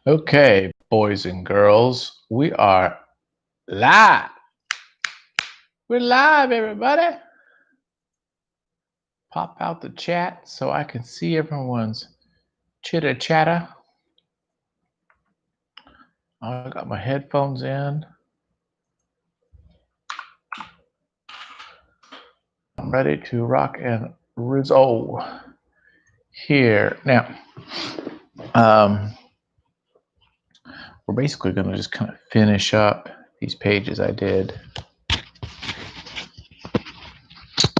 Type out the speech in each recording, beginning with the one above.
Okay, boys and girls, we are live. We're live, everybody. Pop out the chat so I can see everyone's chitter chatter. I got my headphones in. I'm ready to rock and roll here. Now, we're basically going to just kind of finish up these pages I did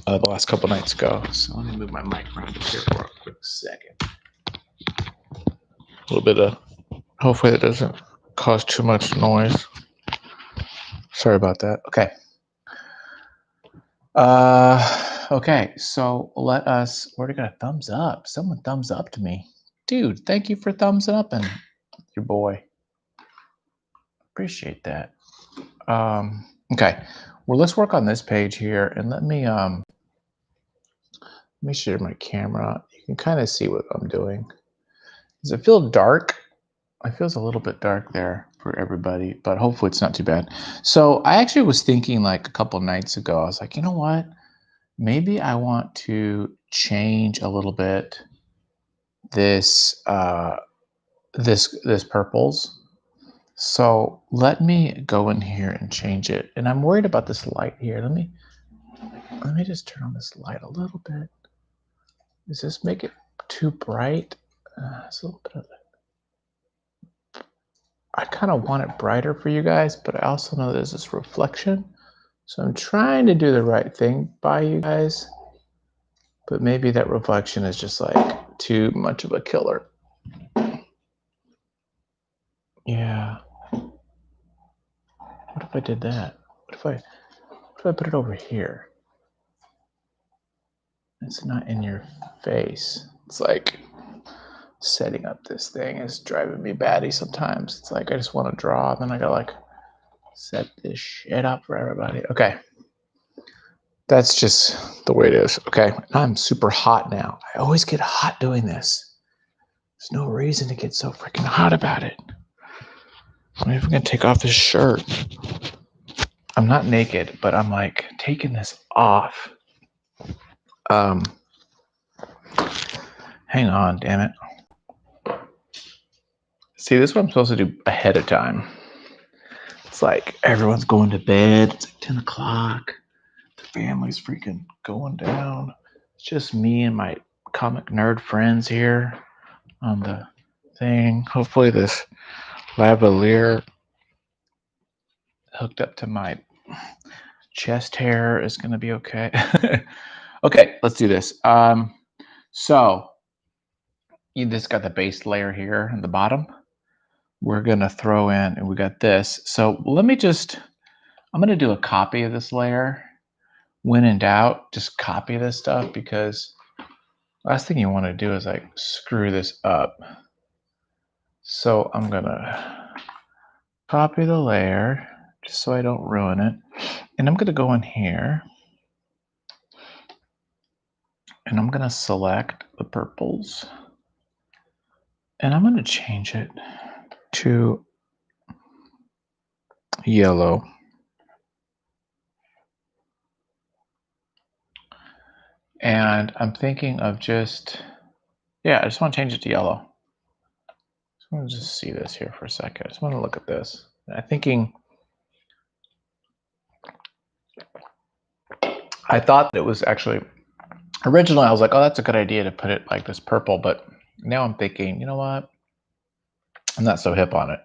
the last couple nights ago. So let me move my mic around here for a quick second. A little bit of, hopefully that doesn't cause too much noise. Sorry about that. Okay. Okay, so let us, where got a thumbs up? Someone thumbs up to me. Dude, thank you for thumbs up and your boy. Appreciate that. Okay. Well, let's work on this page here and let me share my camera. You can kind of see what I'm doing. Does it feel dark? It feels a little bit dark there for everybody, but hopefully it's not too bad. So I actually was thinking like a couple nights ago, I was like, you know what? Maybe I want to change a little bit this this purples. So let me go in here and change it. And I'm worried about this light here. Let me just turn on this light a little bit. Does this make it too bright? It's a little bit of it. I kind of want it brighter for you guys, but I also know there's this reflection. So I'm trying to do the right thing by you guys. But maybe that reflection is just like too much of a killer. Yeah. What if I did that? What if I put it over here? It's not in your face. It's like setting up this thing is driving me batty sometimes. It's like I just want to draw, then I gotta like set this shit up for everybody. Okay. That's just the way it is. Okay. I'm super hot now. I always get hot doing this. There's no reason to get so freaking hot about it. I'm even gonna take off this shirt. I'm not naked, but I'm like taking this off. Hang on, damn it. See, this is what I'm supposed to do ahead of time. It's like everyone's going to bed. It's like 10 o'clock. The family's freaking going down. It's just me and my comic nerd friends here on the thing. Hopefully this lavalier hooked up to my chest hair is going to be okay. Okay, let's do this. So you just got the base layer here in the bottom. We're going to throw in, and we got this. So let me just, I'm going to do a copy of this layer. When in doubt, just copy this stuff, because last thing you want to do is like screw this up. So I'm going to copy the layer just so I don't ruin it. And I'm going to go in here and I'm going to select the purples and I'm going to change it to yellow. And I'm thinking of just, yeah, I just want to change it to yellow. I just want to just see this here for a second. I just want to look at this. I'm thinking, I thought it was actually, originally I was like, oh, that's a good idea to put it like this purple, but now I'm thinking, you know what? I'm not so hip on it.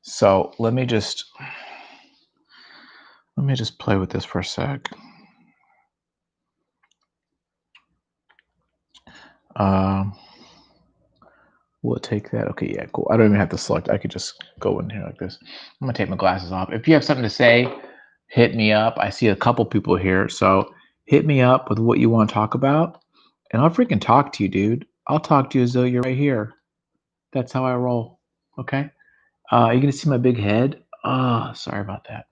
So let me just play with this for a sec. We'll take that. Okay, yeah, cool. I don't even have to select. I could just go in here like this. I'm gonna take my glasses off. If you have something to say, hit me up. I see a couple people here, so hit me up with what you want to talk about, and I'll freaking talk to you, dude. I'll talk to you as though you're right here. That's how I roll. Okay. Are you gonna see my big head? Oh, sorry about that.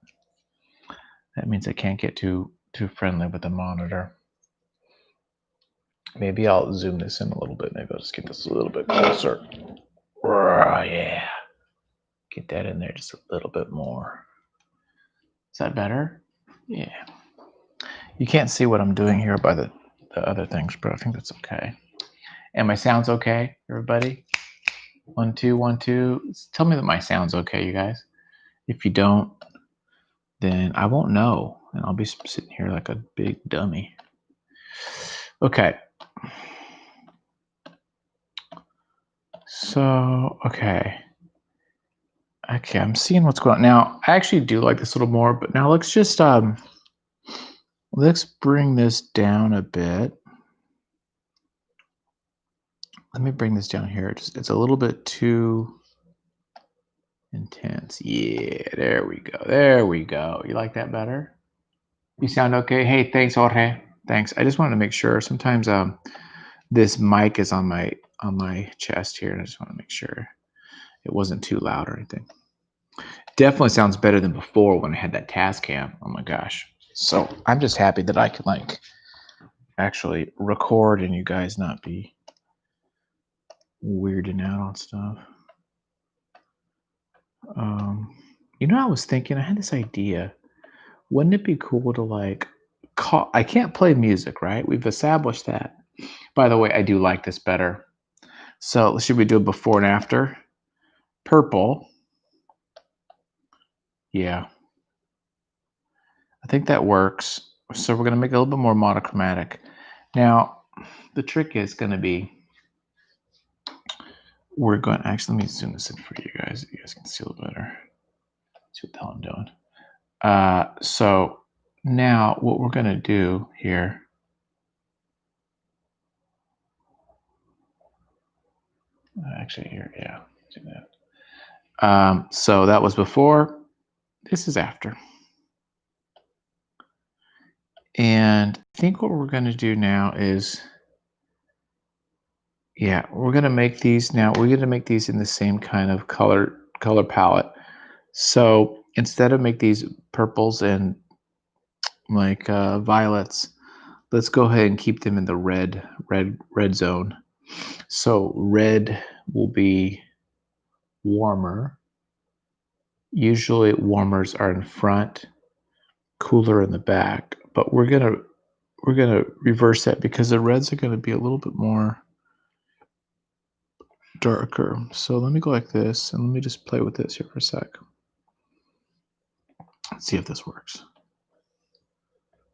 That means I can't get too friendly with the monitor. Maybe I'll zoom this in a little bit. Maybe I'll just get this a little bit closer. Yeah. Get that in there just a little bit more. Is that better? Yeah. You can't see what I'm doing here by the other things, but I think that's okay. And my sound's okay, everybody? 1, 2, 1, 2. Tell me that my sound's okay, you guys. If you don't, then I won't know, and I'll be sitting here like a big dummy. Okay. So, okay, I'm seeing what's going on. Now, I actually do like this a little more, but now let's just, let's bring this down a bit. Let me bring this down here. It's a little bit too intense. Yeah, there we go. There we go. You like that better? You sound okay? Hey, thanks, Jorge. Thanks. I just wanted to make sure. Sometimes this mic is on my chest here, and I just want to make sure it wasn't too loud or anything. Definitely sounds better than before when I had that Tascam. Oh my gosh. So I'm just happy that I can like actually record and you guys not be weirding out on stuff. I was thinking, I had this idea. Wouldn't it be cool to like call? I can't play music, right? We've established that. By the way, I do like this better. So should we do a before and after? Purple. Yeah. I think that works. So we're going to make it a little bit more monochromatic. Now, the trick is going to be, we're going to actually, let me zoom this in for you guys. You guys can see a little better. See what the hell I'm doing. So now what we're going to do here, actually here, yeah, do that. So that was before, this is after. And I think what we're going to do now is, yeah, we're going to make these now. We're going to make these in the same kind of color palette. So instead of make these purples and like violets, let's go ahead and keep them in the red zone. So red will be warmer. Usually warmers are in front, cooler in the back, but we're gonna reverse that because the reds are gonna be a little bit more darker. So let me go like this, and let me just play with this here for a sec. Let's see if this works.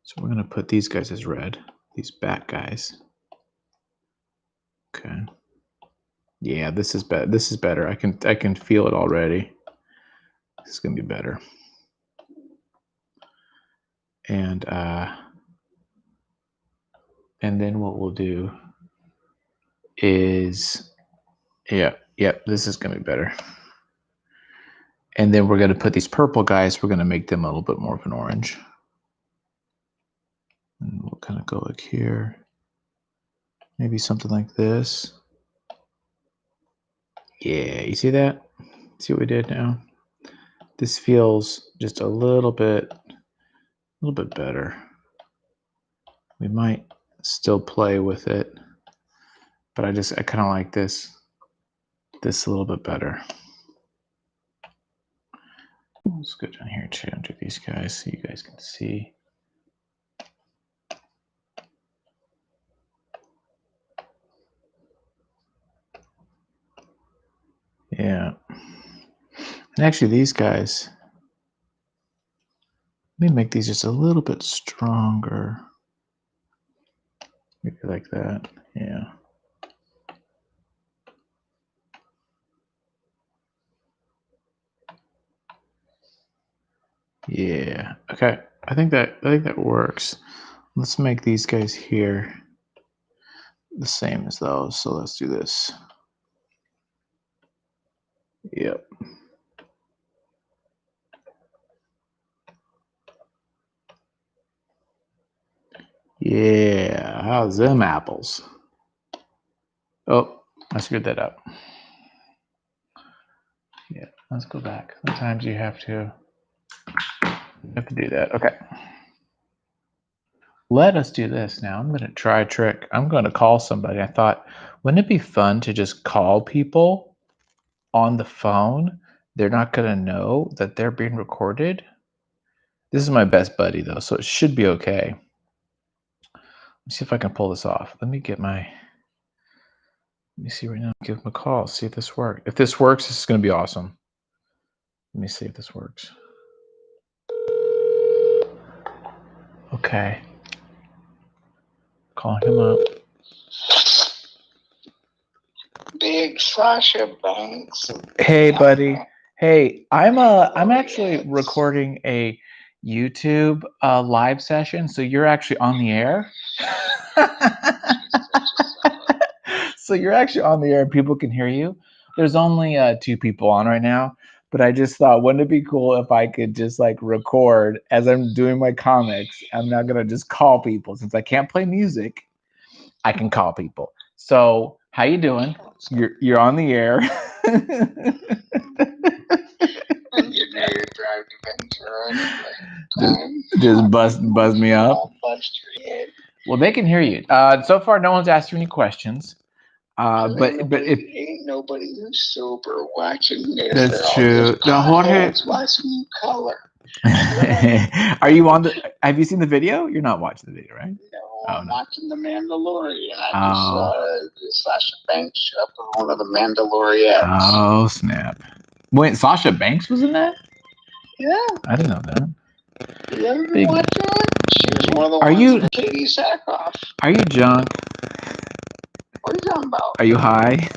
So we're gonna put these guys as red, these back guys. Okay. Yeah, this is better. This is better. I can feel it already. This is gonna be better. And then what we'll do is, yeah, this is gonna be better. And then we're gonna put these purple guys. We're gonna make them a little bit more of an orange. And we'll kind of go like here. Maybe something like this. Yeah, you see that? See what we did now? This feels just a little bit better. We might still play with it, but I kind of like this a little bit better. Let's go down here too under these guys so you guys can see. Yeah. And actually these guys, let me make these just a little bit stronger. Maybe like that. Yeah. Yeah. Okay. I think that works. Let's make these guys here the same as those. So let's do this. Yep. Yeah. How's them apples? Oh, I screwed that up. Yeah. Let's go back. Sometimes you have to do that. Okay. Let us do this now. I'm going to try a trick. I'm going to call somebody. I thought, wouldn't it be fun to just call people on the phone they're not gonna know that they're being recorded. This is my best buddy though, so it should be okay. Let's see if I can pull this off. Let me see right now. Give him a call. See if this works. If this works, this is gonna be awesome. Let me see if this works. Okay. Calling him up. Big Sasha Banks. Hey, buddy. Hey, I'm actually recording a YouTube live session, so you're actually on the air. So you're actually on the air and people can hear you. There's only 2 people on right now, but I just thought, wouldn't it be cool if I could just like record as I'm doing my comics? I'm not gonna just call people since I can't play music. I can call people. So how you doing? You're on the air. And you know you drive to Ventura just buzz me up. Bust your head. Well, they can hear you. So far, no one's asked you any questions. But if ain't nobody who's sober watching this. That's true. No, Jorge, watching color. are you on the? Have you seen the video? You're not watching the video, right? No, I'm watching The Mandalorian. I just saw Sasha Banks show up on one of the Mandalorians. Oh snap! Wait, Sasha Banks was in that? Yeah. I didn't know that. You ever watch it? She was one of the ones with Katie Sackhoff. Are you drunk? What are you talking about? Are you high?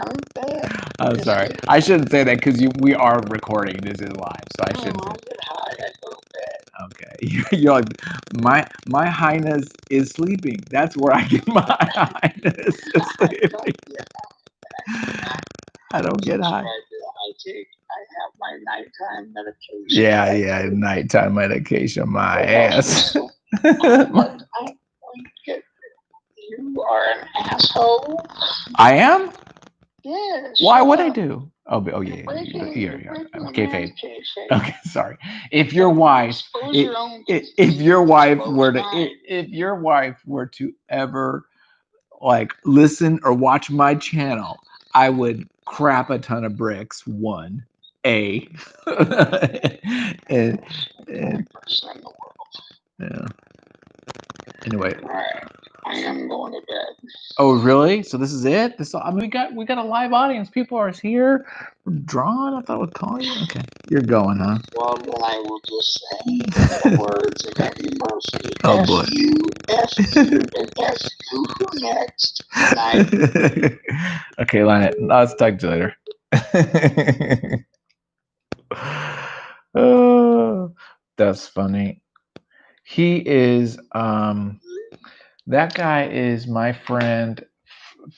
I'm bad. I'm sorry. I shouldn't say that because we are recording. This is live, so I shouldn't say. I get high. I go to bed. Okay, you're like my highness is sleeping. That's where I get my highness is sleeping. I don't get high. I have my nighttime medication. Yeah, nighttime medication. My ass. You are an asshole. I am? Yes. Why would I do? Oh yeah. Kayfabe. Okay, sorry. If your wife were to ever like listen or watch my channel, I would crap a ton of bricks. One, A. and yeah. Anyway. All right. I am going to bed. Oh really? So this is it? We got a live audience. People are here. Drawn. I thought I would call you. Okay, you're going, huh? Well, then I will just say the words of Eddie Murphy. Oh boy. F you next. Okay, Lynette. I'll talk to you later. Oh, that's funny. He is that guy is my friend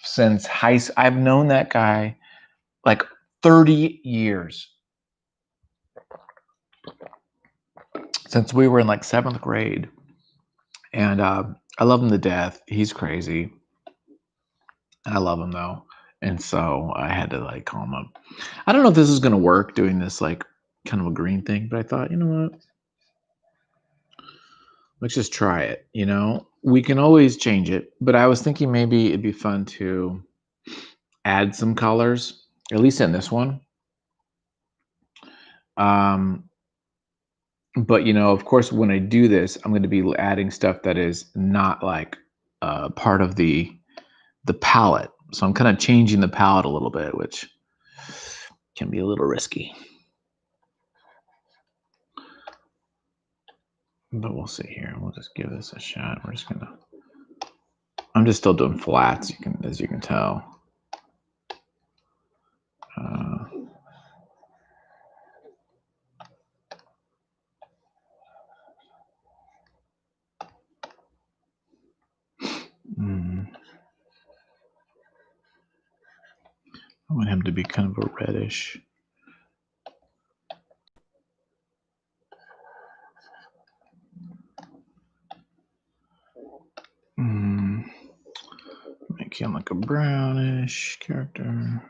since high school. I've known that guy like 30 years. Since we were in like 7th grade. And I love him to death. He's crazy. I love him though. And so I had to like call him up. I don't know if this is going to work doing this like kind of a green thing, but I thought, you know what? Let's just try it. You know, we can always change it, but I was thinking maybe it'd be fun to add some colors, at least in this one. But you know, of course, when I do this, I'm going to be adding stuff that is not like part of the palette. So I'm kind of changing the palette a little bit, which can be a little risky. But we'll see here. We'll just give this a shot. We're just gonna. I'm just still doing flats. As you can tell. I want him to be kind of a reddish. Make him like a brownish character.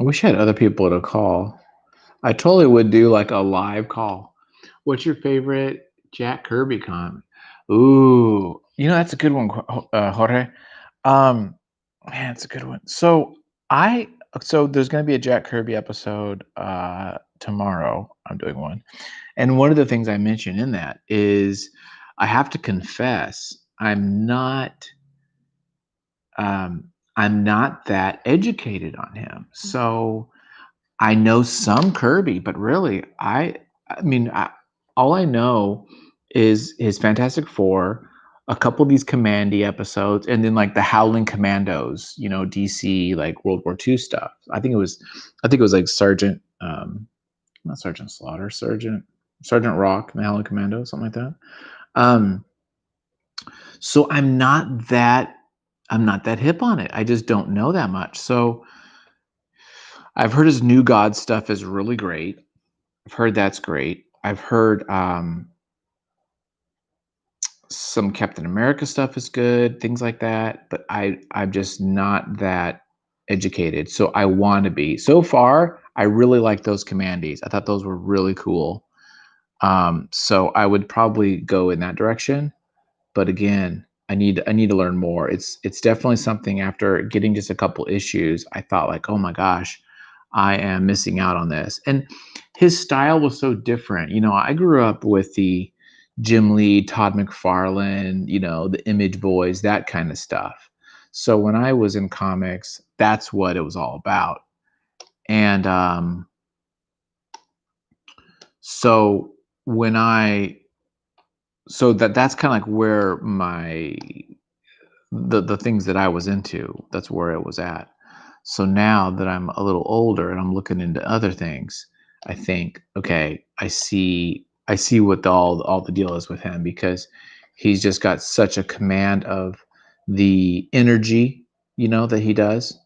I wish I had other people to call. I totally would do like a live call. What's your favorite Jack Kirby comic? Ooh, that's a good one, Jorge. Um, man, it's a good one. I so there's going to be a Jack Kirby episode tomorrow. I'm doing one, and one of the things I mentioned in that is I have to confess um, I'm not that educated on him. So I know some Kirby, but really, I mean, all I know is his Fantastic Four, a couple of these Commandy episodes, and then like the Howling Commandos, DC like World War II stuff. I think it was like not Sergeant Slaughter, Sergeant Rock, and the Howling Commandos, something like that. Um, so I'm not that hip on it. I just don't know that much. So I've heard his New God stuff is really great. I've heard that's great. I've heard some Captain America stuff is good, things like that. But I'm just not that educated. So I want to be. So far, I really like those Commandees. I thought those were really cool. So I would probably go in that direction. But again, I need to learn more. It's definitely something after getting just a couple issues, I thought like, oh my gosh, I am missing out on this. And his style was so different. I grew up with the Jim Lee, Todd McFarlane, the Image Boys, that kind of stuff. So when I was in comics, that's what it was all about. And so when I so that's kind of like where the things that I was into, that's where it was at. So now that I'm a little older and I'm looking into other things, I think, okay, I see what all the deal is with him, because he's just got such a command of the energy, that he does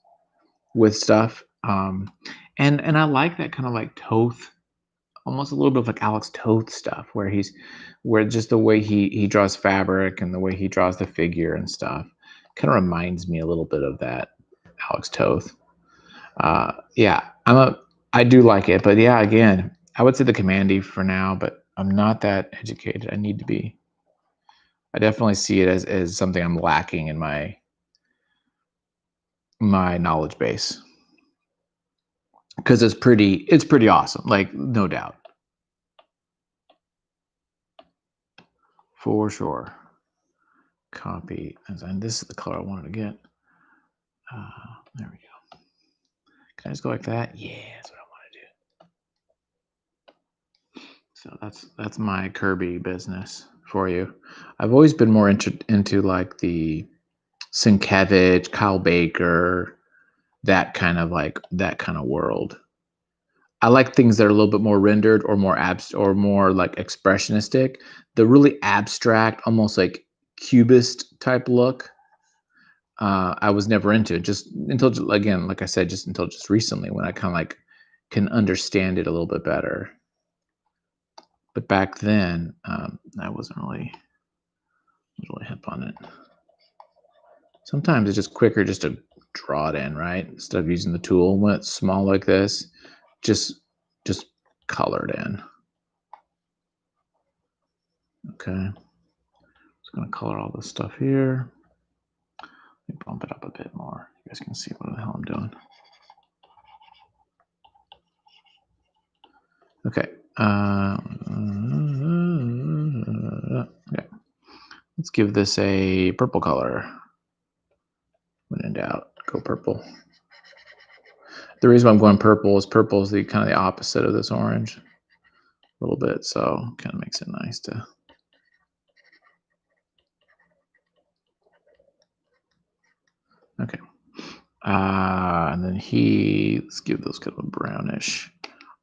with stuff. And I like that kind of like Toth, almost a little bit of like Alex Toth stuff, where just the way he draws fabric and the way he draws the figure and stuff kind of reminds me a little bit of that Alex Toth. Yeah, I do like it, but yeah, again, I would say the Commandy for now, but I'm not that educated. I need to be. I definitely see it as something I'm lacking in my knowledge base, because it's pretty awesome, like no doubt, for sure. Copy, and this is the color I wanted to get. There we go. Can I just go like that? Yeah, that's what I want to do. So that's my Kirby business for you. I've always been more into like the Sienkiewicz, Kyle Baker, that kind of world. I like things that are a little bit more rendered or or more like expressionistic. The really abstract, almost like cubist type look, I was never into, just until, again, like I said, just until just recently, when I kind of like can understand it a little bit better. But back then, I wasn't really hip on it. Sometimes it's just quicker just to draw it in, right? Instead of using the tool when it's small like this, just just color it in. Okay, just gonna color all this stuff here. Let me bump it up a bit more. You guys can see what the hell I'm doing. Okay. Okay. Let's give this a purple color. When in doubt, go purple. The reason why I'm going purple is the kind of the opposite of this orange, a little bit, so kind of makes it nice to. Okay. And then let's give those kind of a brownish.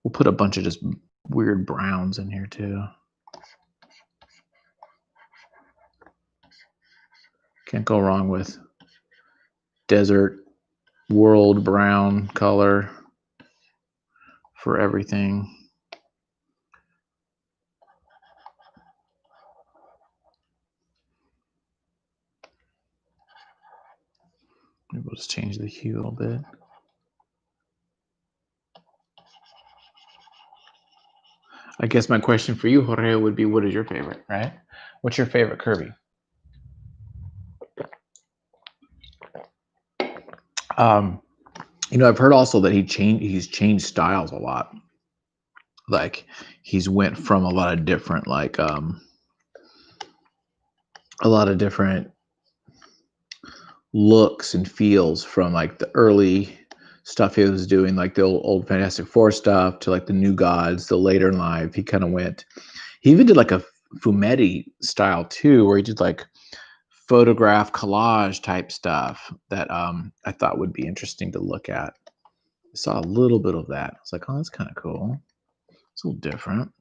We'll put a bunch of just weird browns in here too. Can't go wrong with desert world brown color for everything. Maybe we'll just change the hue a little bit. I guess my question for you, Jorge, would be, what is your favorite, right? What's your favorite Kirby? I've heard also that he's changed styles a lot. Like he's went from a lot of different looks and feels, from like the early stuff he was doing, like the old Fantastic Four stuff, to like the New Gods, the later in life. He kind of went. He even did like a Fumetti style too, where he did like photograph collage type stuff that I thought would be interesting to look at. I saw a little bit of that. I was like, oh, that's kind of cool. It's a little different.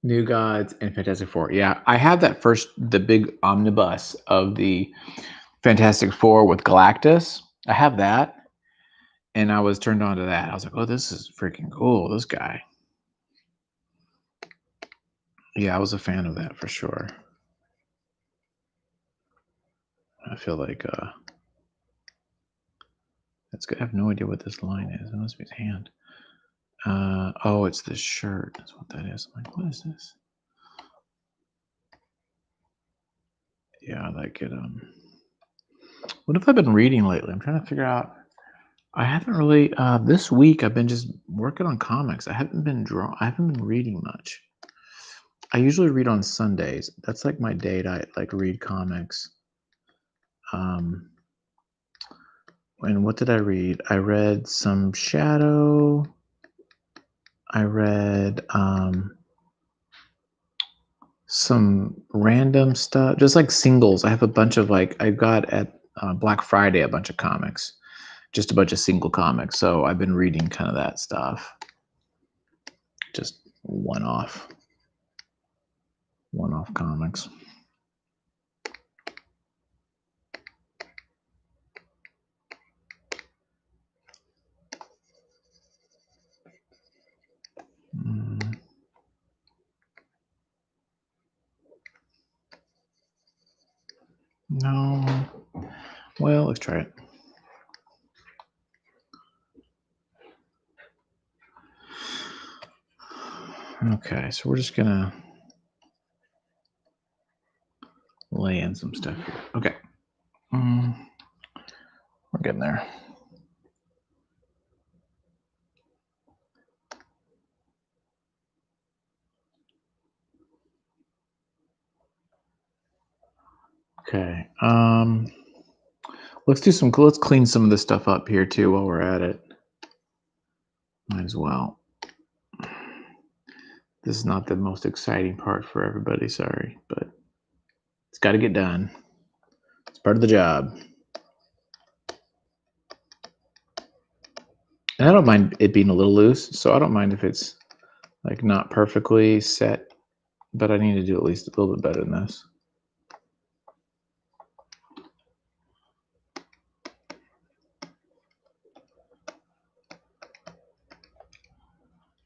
New Gods and Fantastic Four. Yeah, I had the big omnibus of the Fantastic Four with Galactus. I have that, and I was turned on to that. I was like, oh, this is freaking cool, this guy. Yeah, I was a fan of that for sure. I feel like that's good. I have no idea what this line is. It must be his hand. Oh, it's this shirt. That's what that is. I'm like, what is this? Yeah, I like it. What have I been reading lately? I'm trying to figure out. I haven't really. This week I've been just working on comics. I haven't been reading much. I usually read on Sundays. That's like my date. I like read comics. And what did I read? I read some Shadow. I read some random stuff, just like singles. I have a bunch of I got at Black Friday a bunch of comics, just a bunch of single comics. So I've been reading kind of that stuff, just one-off comics. No. Well, let's try it. Okay, so we're just gonna lay in some stuff here. Okay. We're getting there. Okay. Let's clean some of this stuff up here too while we're at it. Might as well. This is not the most exciting part for everybody, sorry, but it's got to get done. It's part of the job. And I don't mind it being a little loose, so I don't mind if it's like not perfectly set, but I need to do at least a little bit better than this.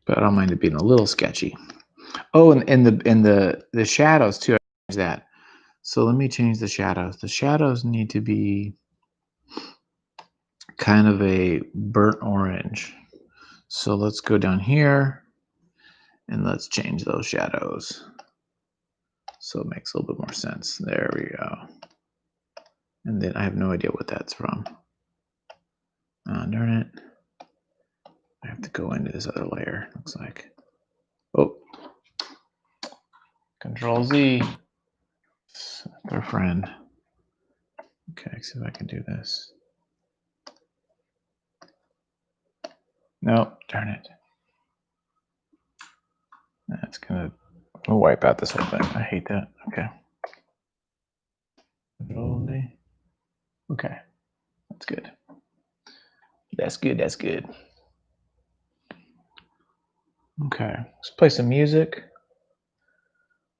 But I don't mind it being a little sketchy. Oh, and the shadows too. I changed that. So let me change the shadows. The shadows need to be kind of a burnt orange. So let's go down here and let's change those shadows. So it makes a little bit more sense. There we go. And then I have no idea what that's from. Darn it. I have to go into this other layer, looks like. Oh. Control Z. Our friend. Okay, see if I can do this. No, darn it. That's gonna wipe out this whole thing. I hate that. Okay. Control Z. Okay. That's good. That's good. That's good. Okay. Let's play some music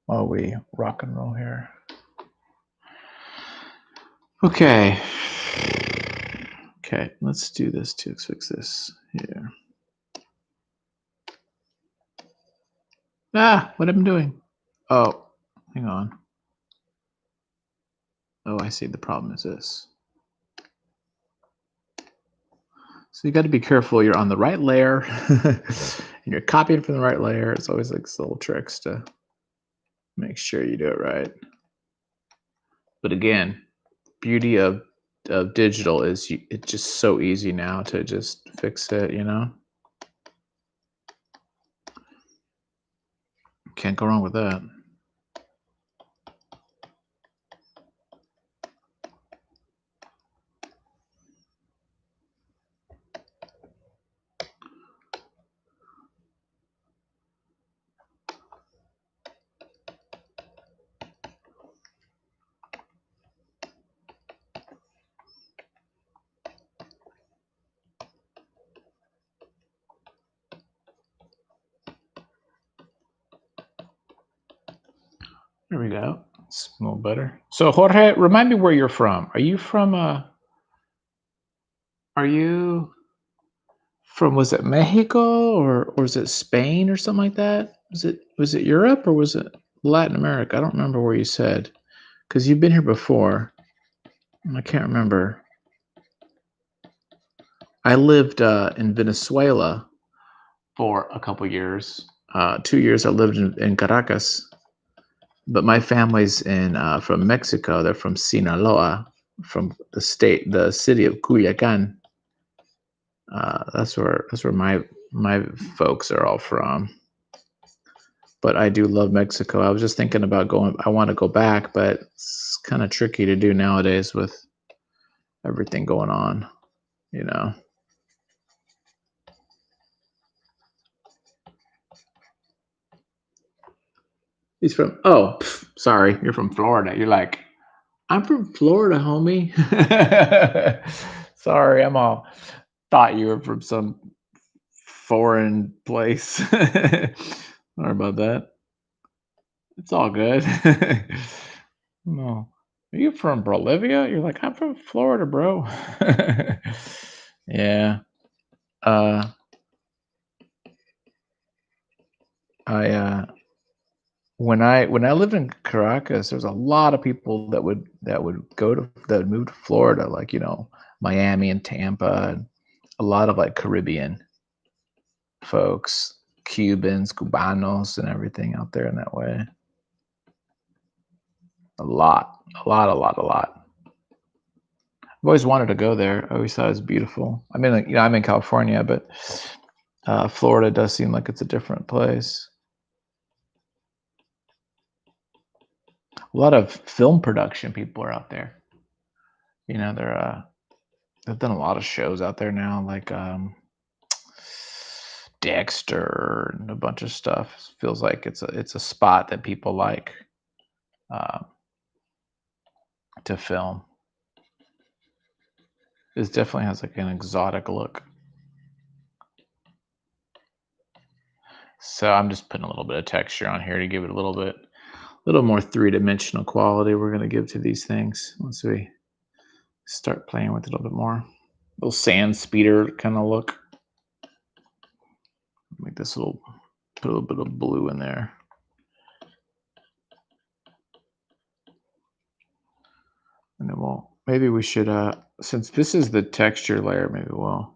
while we rock and roll here. Okay. Okay, let's do this too. Let's fix this here. Ah, what am I doing? Oh, hang on. Oh, I see. The problem is this. So you got to be careful you're on the right layer and you're copying from the right layer. It's always like little tricks to make sure you do it right. But again, beauty of digital is it's just so easy now to just fix it, you know? Can't go wrong with that. There we go. It's a little better. So Jorge, remind me where you're from. Are you from, was it Mexico or was it Spain or something like that? Was it Europe or was it Latin America? I don't remember where you said, because you've been here before. I can't remember. I lived in Venezuela for a couple years. 2 years I lived in Caracas, but my family's in from Mexico. They're from Sinaloa, from the city of Culiacan. That's where my folks are all from. But I do love Mexico. I was just thinking about going. I want to go back, but it's kind of tricky to do nowadays with everything going on. You know. He's from. Oh, sorry. You're from Florida. You're like, I'm from Florida, homie. Sorry, I'm all thought you were from some foreign place. Sorry about that. It's all good. No. Are you from Bolivia? You're like, I'm from Florida, bro. Yeah. Uh I when I lived in Caracas, there's a lot of people that would move to Florida, like, Miami and Tampa, and a lot of like Caribbean folks, Cubans, Cubanos, and everything out there in that way. A lot, a lot, a lot, a lot. I've always wanted to go there. I always thought it was beautiful. I mean, like, I'm in California, but Florida does seem like it's a different place. A lot of film production people are out there. They've done a lot of shows out there now, like Dexter and a bunch of stuff. Feels like it's a spot that people like uh, to film. It definitely has like an exotic look. So I'm just putting a little bit of texture on here to give it a little more three-dimensional quality we're going to give to these things once we start playing with it a little bit more. Little sand speeder kind of look. Make this put a little bit of blue in there. And then maybe we should, since this is the texture layer, maybe we'll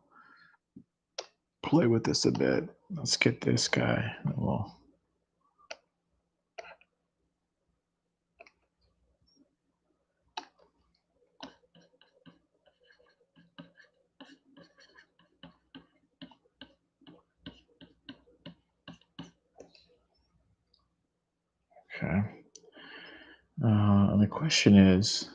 play with this a bit. Let's get this guy. Okay. And the question is,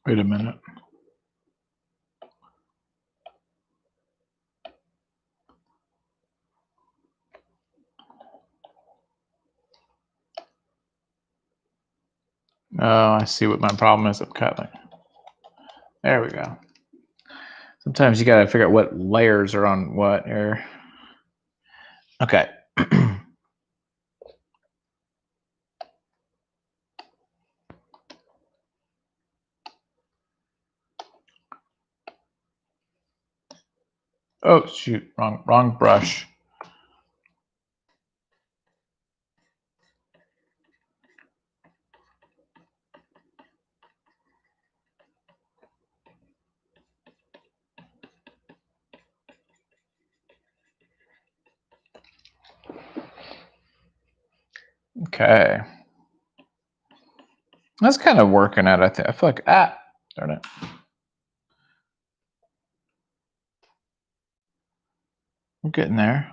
wait a minute. Oh, I see what my problem is. I'm cutting. There we go. Sometimes you got to figure out what layers are on what here. Okay. Oh, shoot. Wrong brush. Okay. That's kind of working out, I think. I feel like, darn it. We're getting there.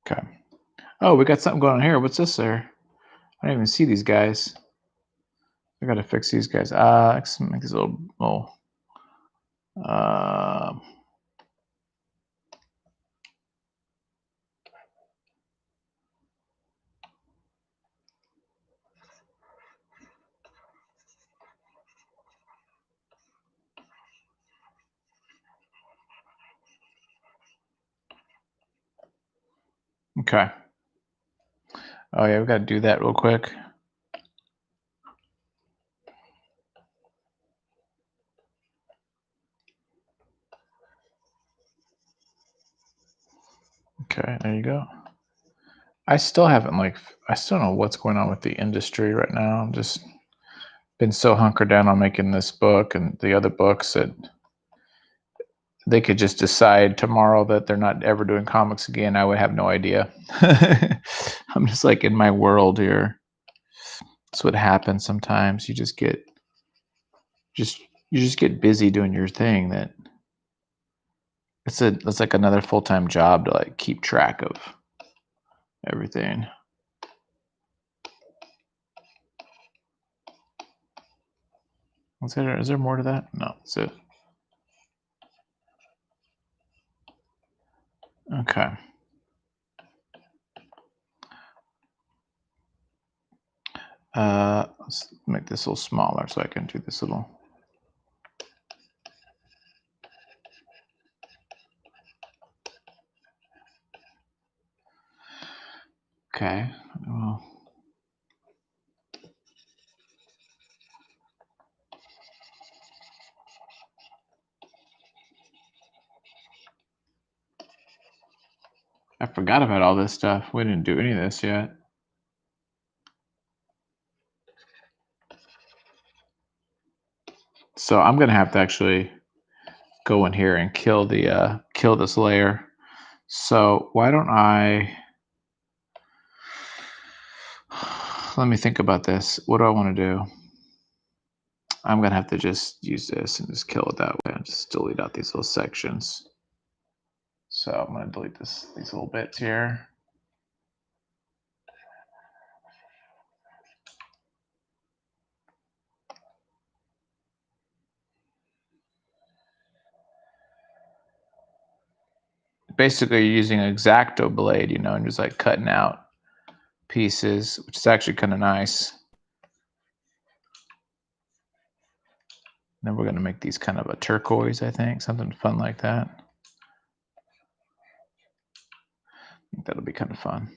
Okay. Oh, we got something going on here. What's this there? I don't even see these guys. I gotta fix these guys. Let's make this a little okay. Oh yeah, we gotta do that real quick. Okay, there you go. I still haven't I still don't know what's going on with the industry right now. I'm just been so hunkered down on making this book and the other books that they could just decide tomorrow that they're not ever doing comics again. I would have no idea. I'm just like in my world here. That's what happens sometimes. Just you just get busy doing your thing that it's like another full-time job to like keep track of everything. Is there more to that? No, that's it. Okay. Let's make this a little smaller so I can do this little. Okay. Well, I forgot about all this stuff. We didn't do any of this yet. So I'm gonna have to actually go in here and kill this layer. So why don't I? Let me think about this. What do I want to do? I'm gonna have to just use this and just kill it that way and just delete out these little sections. So I'm gonna delete these little bits here. Basically, you're using an X-Acto blade, and just like cutting out pieces, which is actually kind of nice. Then we're gonna make these kind of a turquoise, I think, something fun like that. I think that'll be kind of fun.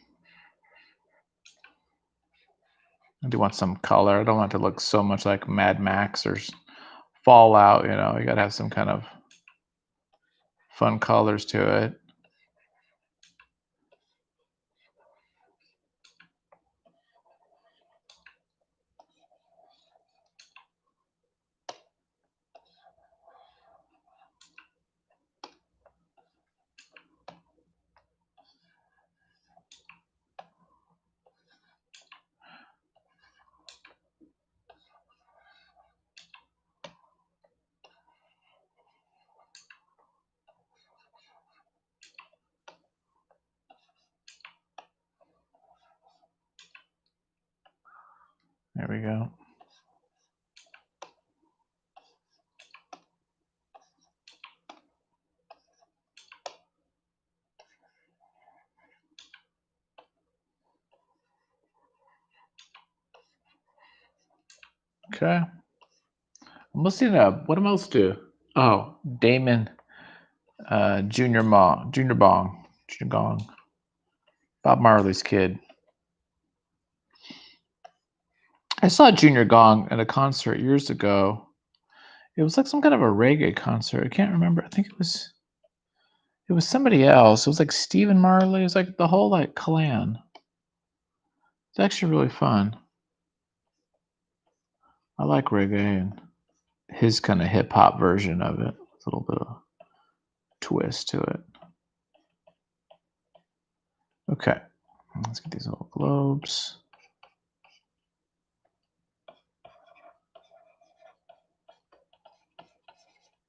I do want some color. I don't want it to look so much like Mad Max or Fallout. You gotta have some kind of fun colors to it. we go. Okay. I'm listening up. What am I else do? Oh, Damon Junior Gong. Bob Marley's kid. I saw Junior Gong at a concert years ago. It was like some kind of a reggae concert. I can't remember. I think it was somebody else. It was like Stephen Marley. It was like the whole like clan. It's actually really fun. I like reggae and his kind of hip hop version of it. A little bit of twist to it. Okay, let's get these little globes.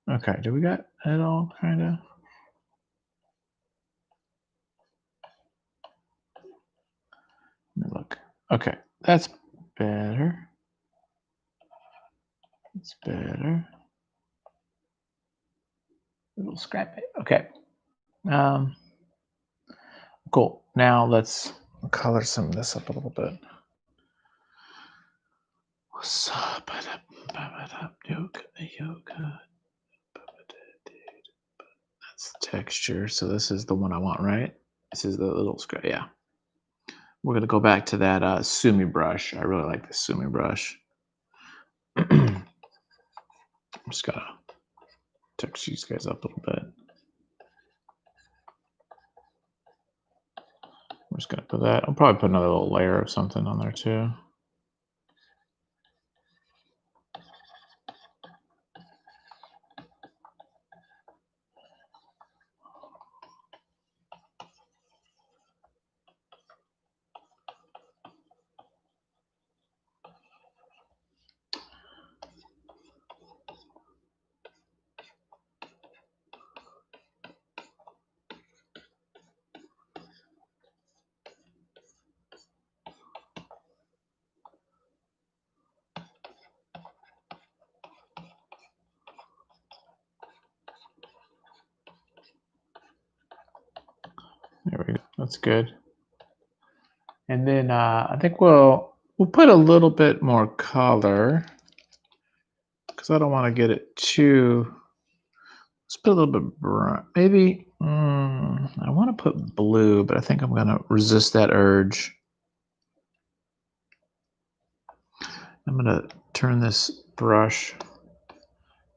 Okay, do we got it all kind of? Let me look. Okay, that's better. It's better. A little scrappy. Okay. Cool. Now let's color some of this up a little bit. What's up? Yoga. That's the texture. So this is the one I want, right? This is the little scrap. Yeah. We're gonna go back to that Sumi brush. I really like this Sumi brush. I'm just gonna texture these guys up a little bit. I'm just gonna put that. I'll probably put another little layer of something on there too. There we go. That's good. And then I think we'll put a little bit more color because I don't want to get it too. Let's put a little bit brown. Maybe I want to put blue, but I think I'm gonna resist that urge. I'm gonna turn this brush.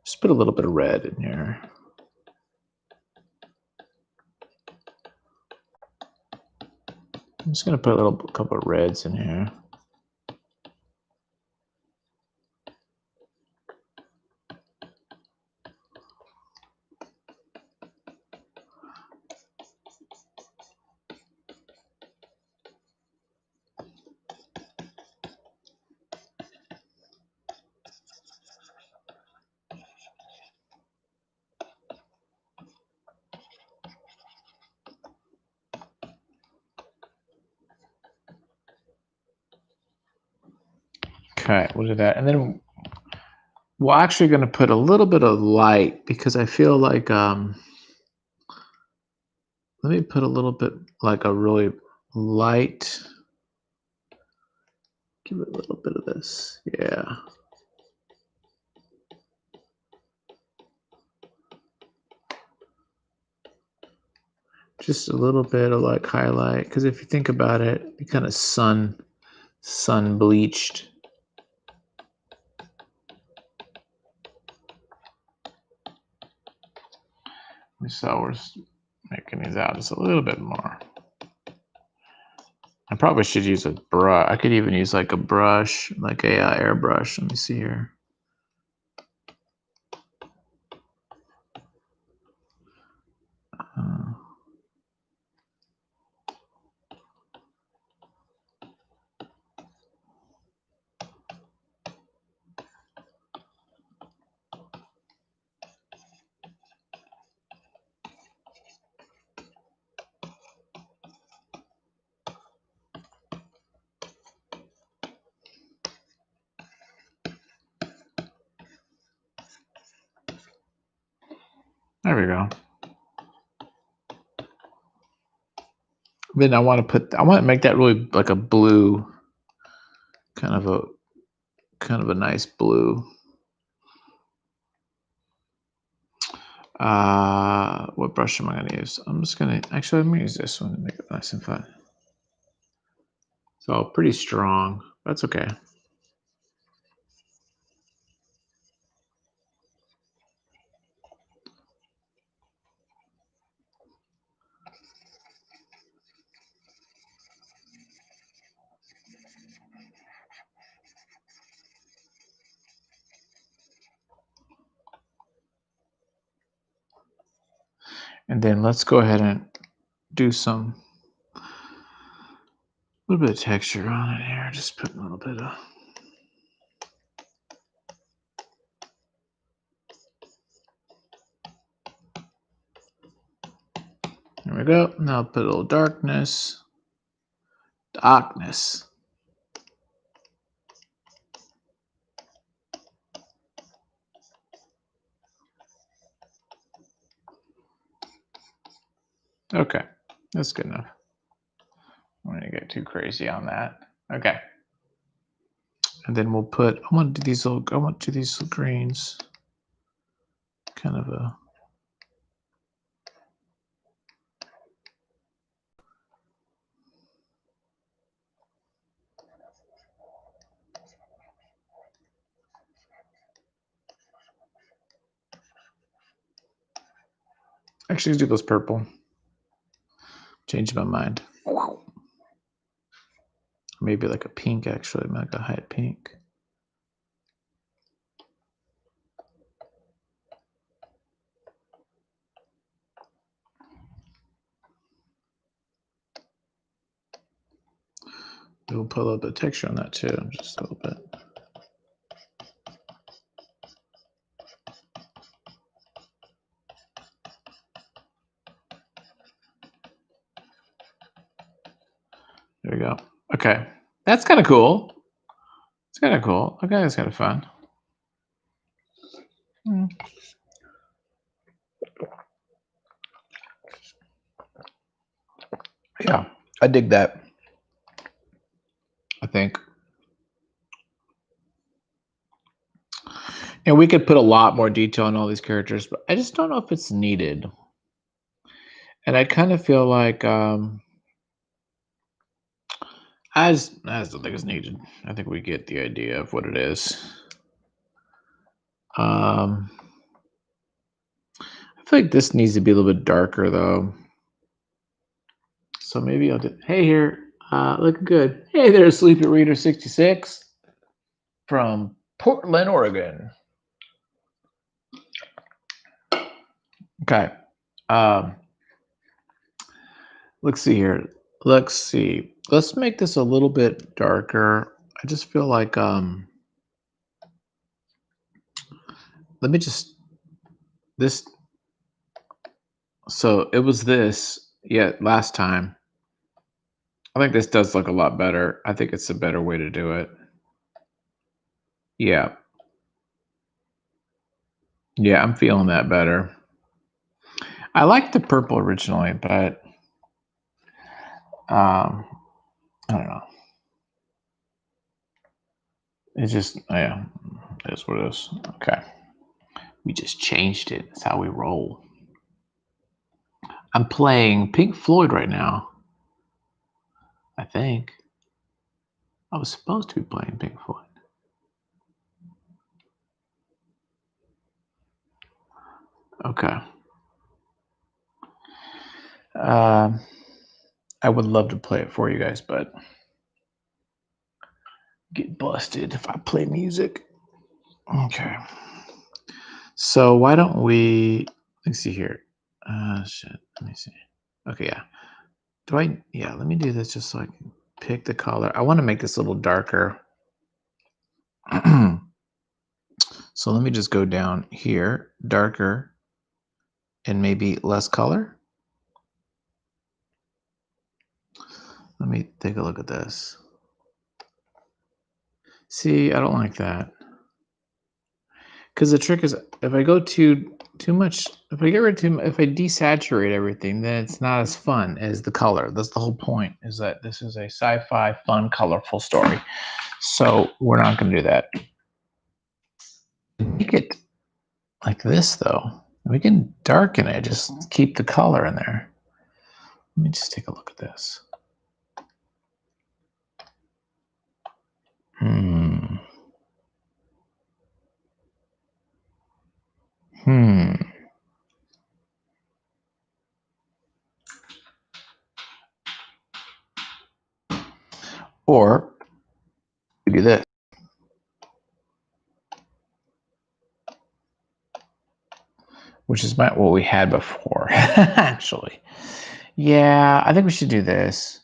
Just put a little bit of red in here. I'm just gonna put a couple of reds in here. Okay, we'll do that. And then we're actually going to put a little bit of light because I feel like, let me put a little bit like a really light, give it a little bit of this. Yeah. Just a little bit of like highlight. Because if you think about it, it kind of sun bleached. So we're making these out just a little bit more. I probably should use a brush. I could even use like a brush, like a airbrush. Let me see here. There we go. Then I want to make that really like a blue, kind of a nice blue. What brush am I going to use? I'm just going to, actually, let me use this one to make it nice and fun. So pretty strong. That's okay. And then let's go ahead and do a little bit of texture on it here. Just put a little bit of. There we go. Now put a little darkness. Darkness. Okay, that's good enough. I'm going to get too crazy on that. Okay. And then we'll put, I want to do these little greens. Kind of a. Actually, do those purple. Change my mind. Maybe like a pink, actually, like a hot pink. We'll put a little bit of texture on that too, just a little bit. There we go. Okay, that's kind of cool. It's kind of cool. Okay, that's kind of fun. Yeah, I dig that. I think. And we could put a lot more detail on all these characters, but I just don't know if it's needed. And I kind of feel like I just don't think it's needed. I think we get the idea of what it is. I feel like this needs to be a little bit darker though. So maybe I'll do, hey here, looking good. Hey there, Sleepy Reader 66 from Portland, Oregon. Okay. Let's see here. Let's see. Let's make this a little bit darker. I just feel like let me just this. So it was this. Yeah, last time. I think this does look a lot better. I think it's a better way to do it. Yeah. Yeah, I'm feeling that better. I liked the purple originally, but I don't know. It's just, yeah, that's what it is. Okay. We just changed it. That's how we roll. I'm playing Pink Floyd right now. I think. I was supposed to be playing Pink Floyd. Okay. I would love to play it for you guys, but get busted if I play music. Okay. So why don't we, let's see here. Shit. Let me see. Okay, yeah. Yeah, let me do this just so I can pick the color. I want to make this a little darker. So let me just go down here, darker, and maybe less color. Let me take a look at this. See, I don't like that. Because the trick is, if I go too too much. If I get rid of too, if I desaturate everything, then it's not as fun as the color. That's the whole point. Is that this is a sci-fi, fun, colorful story. So we're not going to do that. Make it like this, though. We can darken it. Just keep the color in there. Let me just take a look at this. Hmm. Or we do this. Which is what we had before, actually. Yeah, I think we should do this.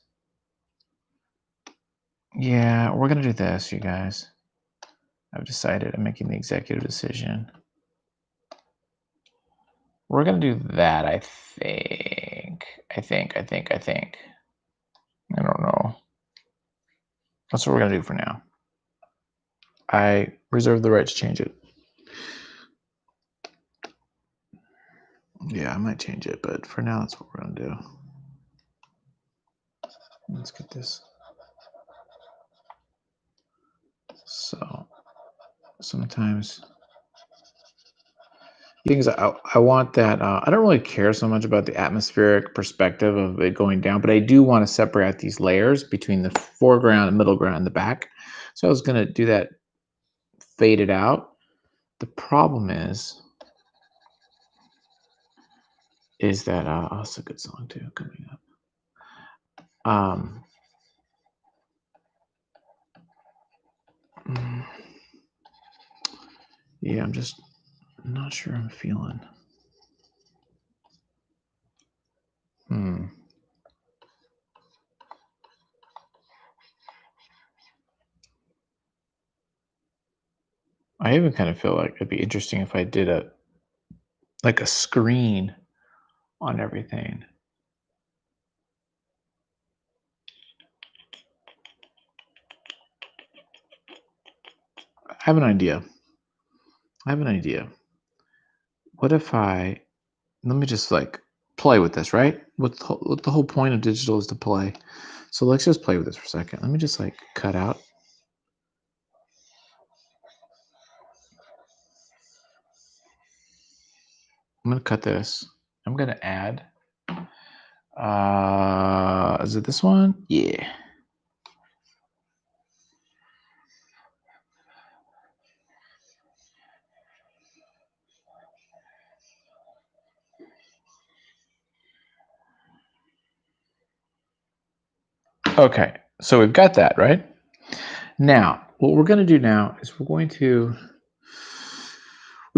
Yeah, we're going to do this, you guys. I've decided. I'm making the executive decision. We're going to do that, I think. I don't know. That's what we're going to do for now. I reserve the right to change it. Yeah, I might change it, but for now, that's what we're going to do. Let's get this. So sometimes things I want that. I don't really care so much about the atmospheric perspective of it going down, but I do want to separate out these layers between the foreground, the middle ground, and the back. So I was going to do that, fade it out. The problem is that oh, it's a good song too coming up. Yeah, I'm just not sure I'm feeling. I even kind of feel like it'd be interesting if I did a screen on everything. I have an idea. What if let me just play with this, right? What the whole point of digital is to play. So let's just play with this for a second. Let me just cut out. I'm going to cut this. I'm going to add. Is it this one? Yeah. Okay, so we've got that, right? Now, what we're going to do now is we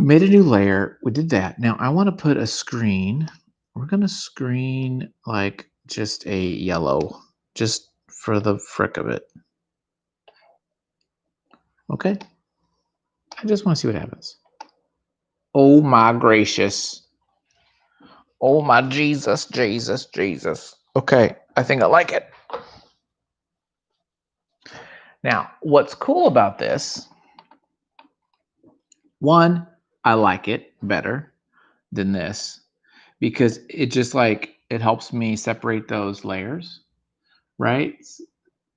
made a new layer. We did that. Now I want to put a screen. We're going to screen just a yellow, just for the frick of it. Okay. I just want to see what happens. Oh my gracious. Oh my Jesus. Okay, I think I like it. Now, what's cool about this, one, I like it better than this because it just it helps me separate those layers, right?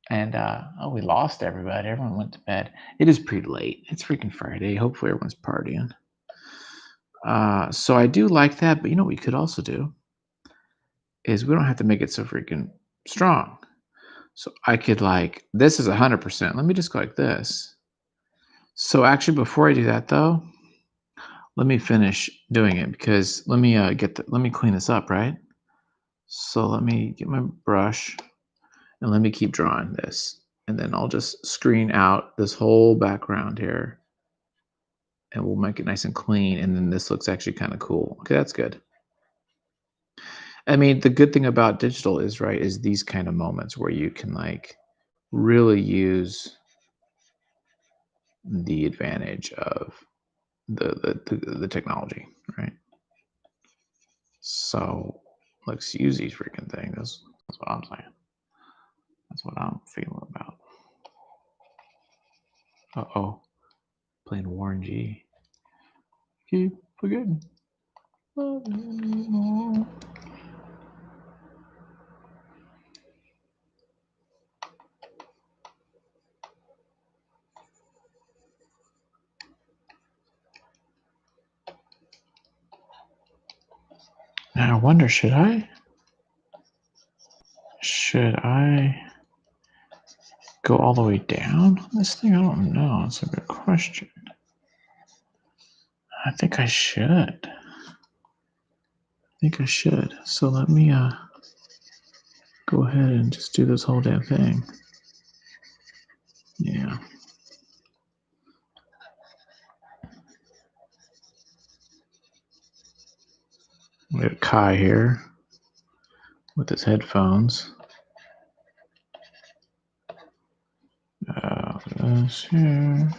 And oh, we lost everybody. Everyone went to bed. It is pretty late. It's freaking Friday. Hopefully everyone's partying. So I do like that, but you know what we could also do is we don't have to make it so freaking strong. So I could this is 100%. Let me just go like this. So actually, before I do that though, let me finish doing it because let me let me clean this up, right? So let me get my brush and let me keep drawing this. And then I'll just screen out this whole background here. And we'll make it nice and clean. And then this looks actually kind of cool. Okay, that's good. I mean, the good thing about digital is these kind of moments where you can really use the advantage of the technology, right? So let's use these freaking things. That's what I'm saying. That's what I'm feeling about. Uh-oh. Playing Warren G. Keep forgetting. love anymore. Now I wonder, should I go all the way down on this thing? I don't know. It's a good question. I think I should. So let me go ahead and just do this whole damn thing. Yeah. We have Kai here with his headphones. This here.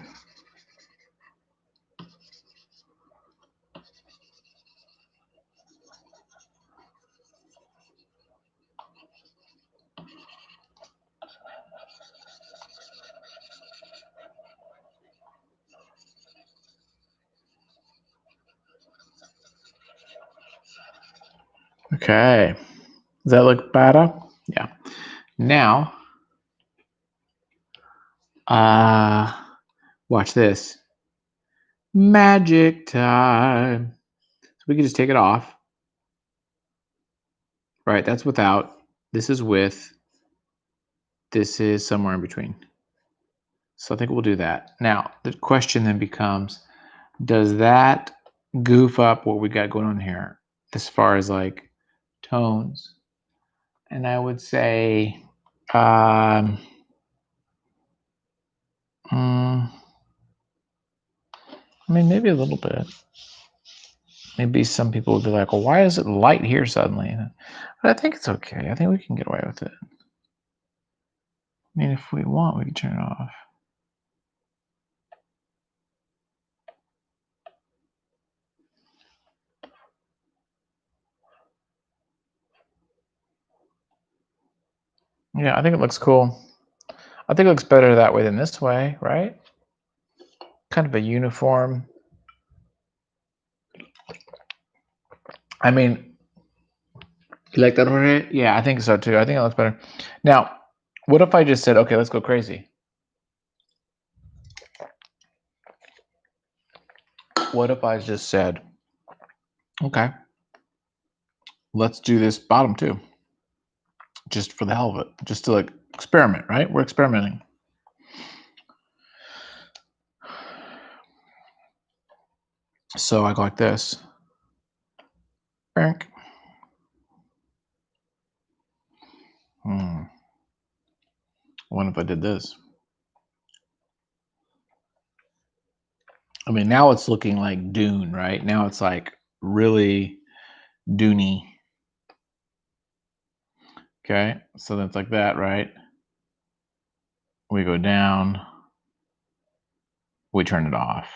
Okay. Does that look better? Yeah. Now, watch this. Magic time. So we can just take it off. Right, that's without. This is with. This is somewhere in between. So I think we'll do that. Now, the question then becomes, does that goof up what we got going on here as far as like tones? And I would say, I mean, maybe a little bit. Maybe some people would be like, well, why is it light here suddenly? But I think it's okay. I think we can get away with it. I mean, if we want, we can turn it off. Yeah, I think it looks cool. I think it looks better that way than this way, right? Kind of a uniform. I mean, you like that over here? Yeah, I think so too. I think it looks better. Now, what if I just said, okay, let's go crazy? What if I just said, okay, let's do this bottom too, just for the hell of it, just to like experiment, right? We're experimenting. So I go like this. What if I did this? I mean, now it's looking like Dune, right? Now it's like really Dooney. Okay, so that's like that, right? We go down, we turn it off.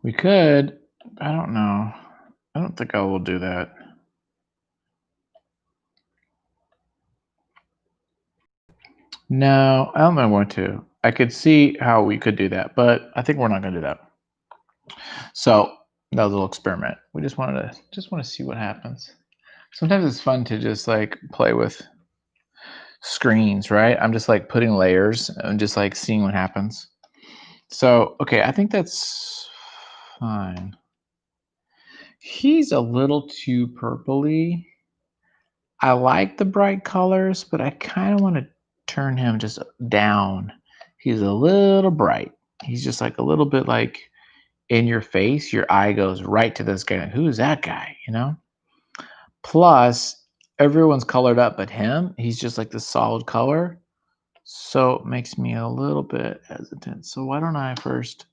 We could, I don't know. I don't think I will do that. No, I don't know I want to. I could see how we could do that, but I think we're not going to do that. So that was a little experiment. We just want to see what happens. Sometimes it's fun to just like play with screens, right? I'm just like putting layers and just like seeing what happens. So, okay, I think that's fine. He's a little too purpley. I like the bright colors, but I kind of want to turn him just down. He's a little bright. He's just like a little bit like in your face. Your eye goes right to this guy. Who's that guy? You know? Plus, everyone's colored up but him. He's just like the solid color. So it makes me a little bit hesitant. So why don't I first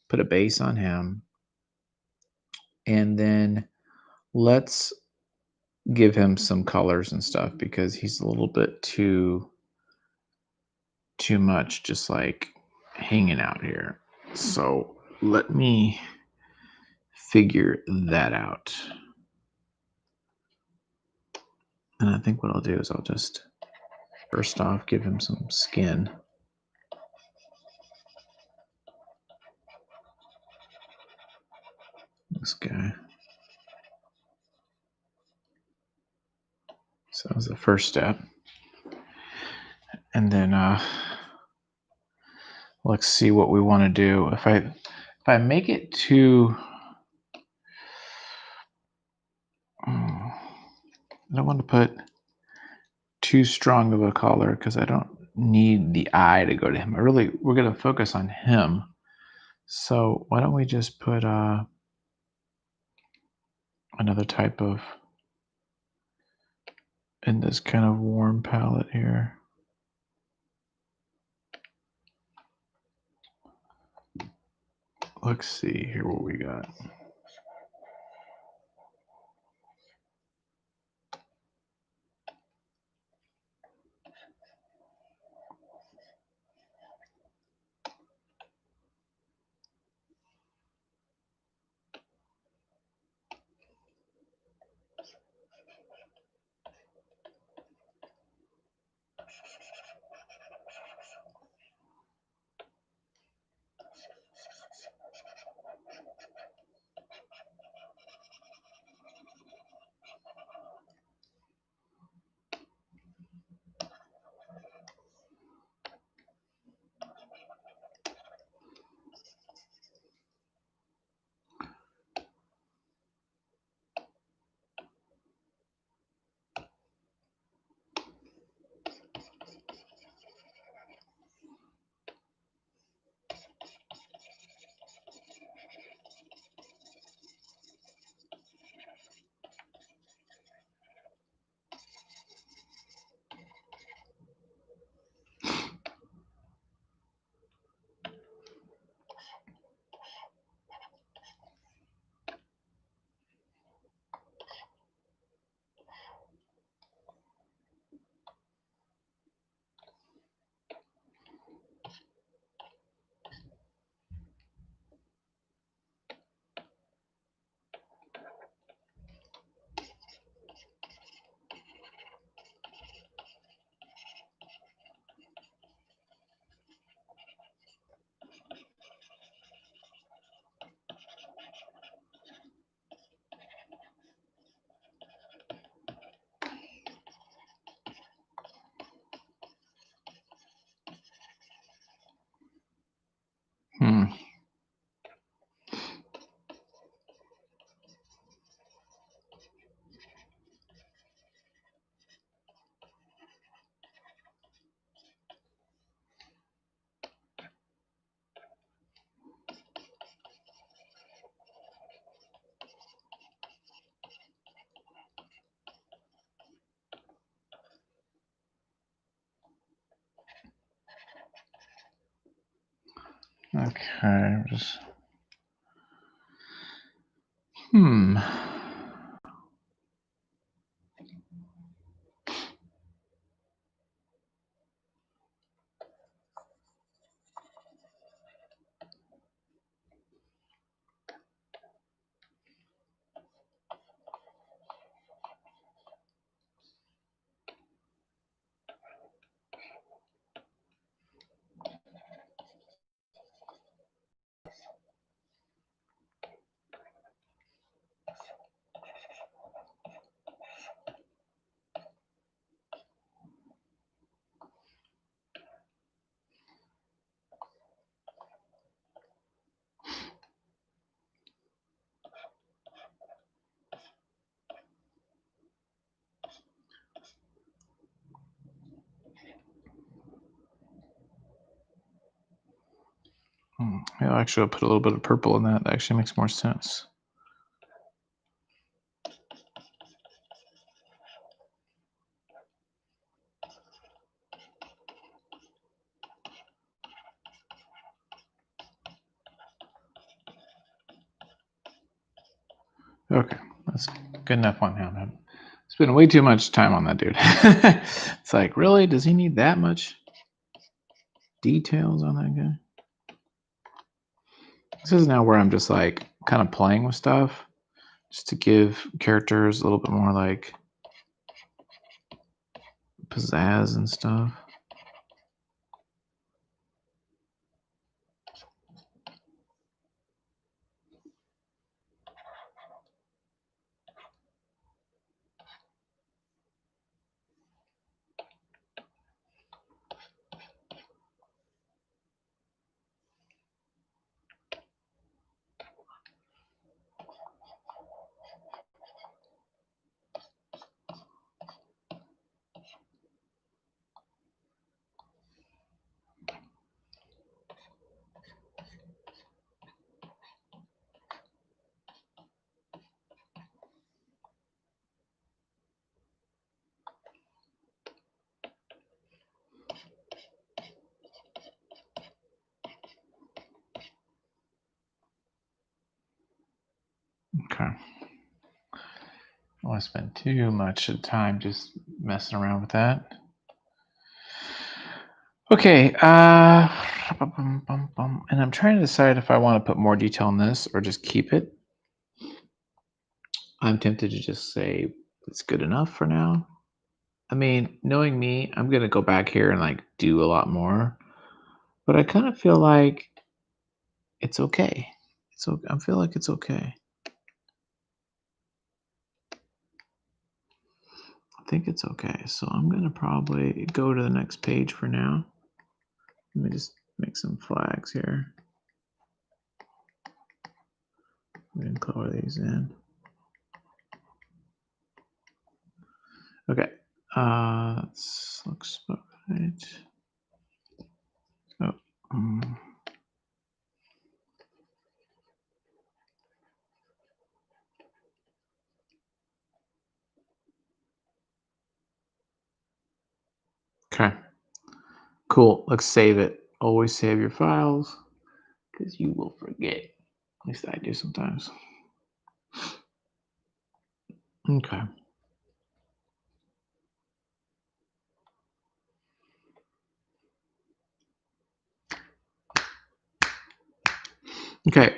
put a base on him, and then let's give him some colors and stuff because he's a little bit too much just like hanging out here. So let me figure that out. And I think what I'll do is I'll just first off give him some skin. This guy. So that was the first step. And then let's see what we want to do. If I make it too I don't want to put too strong of a color because I don't need the eye to go to him. We're going to focus on him. So why don't we just put another type of in this kind of warm palette here. Let's see here what we got. Okay, just yeah, actually I'll put a little bit of purple in that. That actually makes more sense. Okay, that's good enough on him. Spent way too much time on that dude. It's like, really? Does he need that much details on that guy? This is now where I'm just like kind of playing with stuff just to give characters a little bit more like pizzazz and stuff. Okay. I don't want to spend too much time just messing around with that. Okay, and I'm trying to decide if I want to put more detail on this or just keep it. I'm tempted to just say it's good enough for now. I mean, knowing me, I'm gonna go back here and like do a lot more, but I kind of feel like it's okay. I feel like it's okay. I think it's okay. So I'm gonna probably go to the next page for now. Let me just make some flags here. We can color these in. Okay. This looks about right. Oh. Okay. Cool. Let's save it. Always save your files because you will forget. At least I do sometimes. Okay. Okay.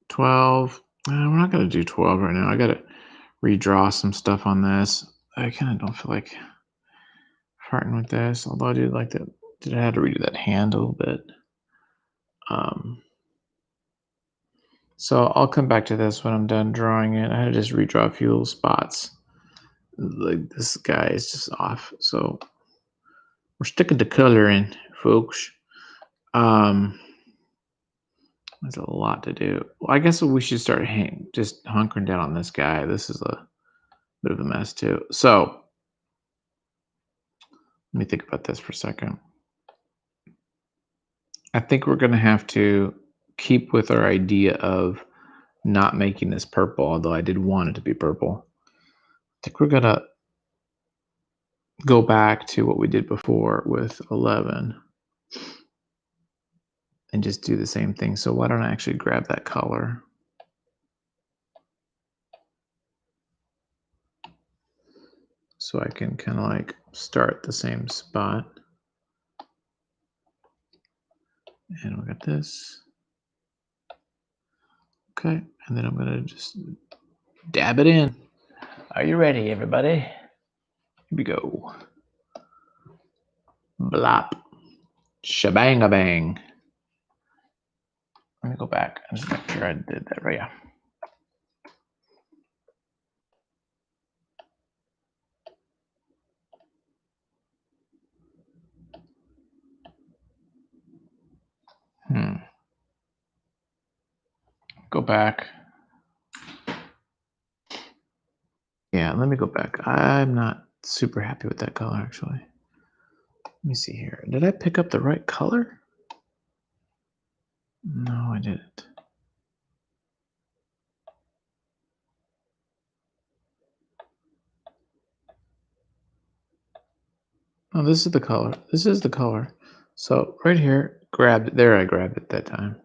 12. We're not going to do 12 right now. I got to redraw some stuff on this. I kind of don't feel like farting with this, although I do like that. I have to redo that hand a little bit. So I'll come back to this when I'm done drawing it. I had to just redraw a few little spots. Like this guy is just off. So we're sticking to coloring, folks. There's a lot to do. Well, I guess we should start just hunkering down on this guy. This is a bit of a mess too. So let me think about this for a second. I think we're going to have to keep with our idea of not making this purple, although I did want it to be purple. I think we're going to go back to what we did before with 11 and just do the same thing. So why don't I actually grab that color? So I can kind of like start the same spot. And we got this. Okay, and then I'm gonna just dab it in. Are you ready, everybody? Here we go. Blop. Shabang-a-bang. Let me go back and just make sure I did that right. Go back. Yeah, let me go back. I'm not super happy with that color, actually. Let me see here. Did I pick up the right color? No, I didn't. Oh, this is the color. This is the color. So right here, grabbed it. There, I grabbed it that time.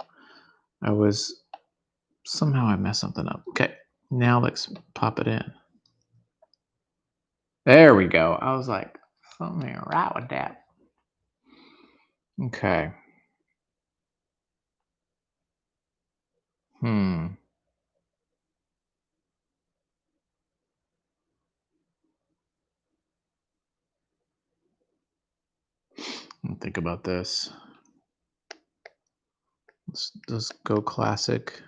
Somehow I messed something up. Okay, now let's pop it in. There we go. I was like, something right with that. Okay. think about this. Let's just go classic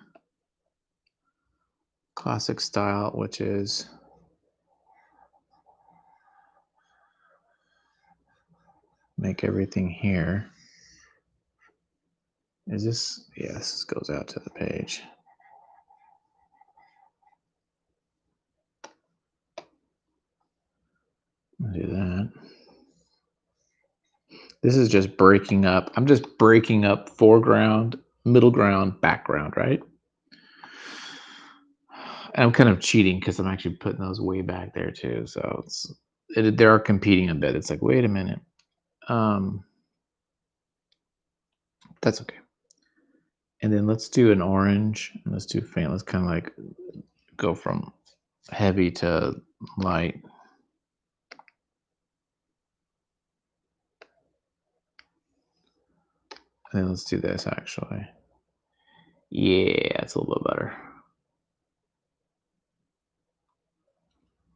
style, which is make everything here. Is this? Yes, this goes out to the page. I'll do that. This is just breaking up. I'm just breaking up foreground, middle ground, background, right? And I'm kind of cheating because I'm actually putting those way back there too. So they are competing a bit. It's like, wait a minute. That's okay. And then let's do an orange. And let's do faint. Let's kind of like go from heavy to light. And then let's do this actually. Yeah, it's a little bit better.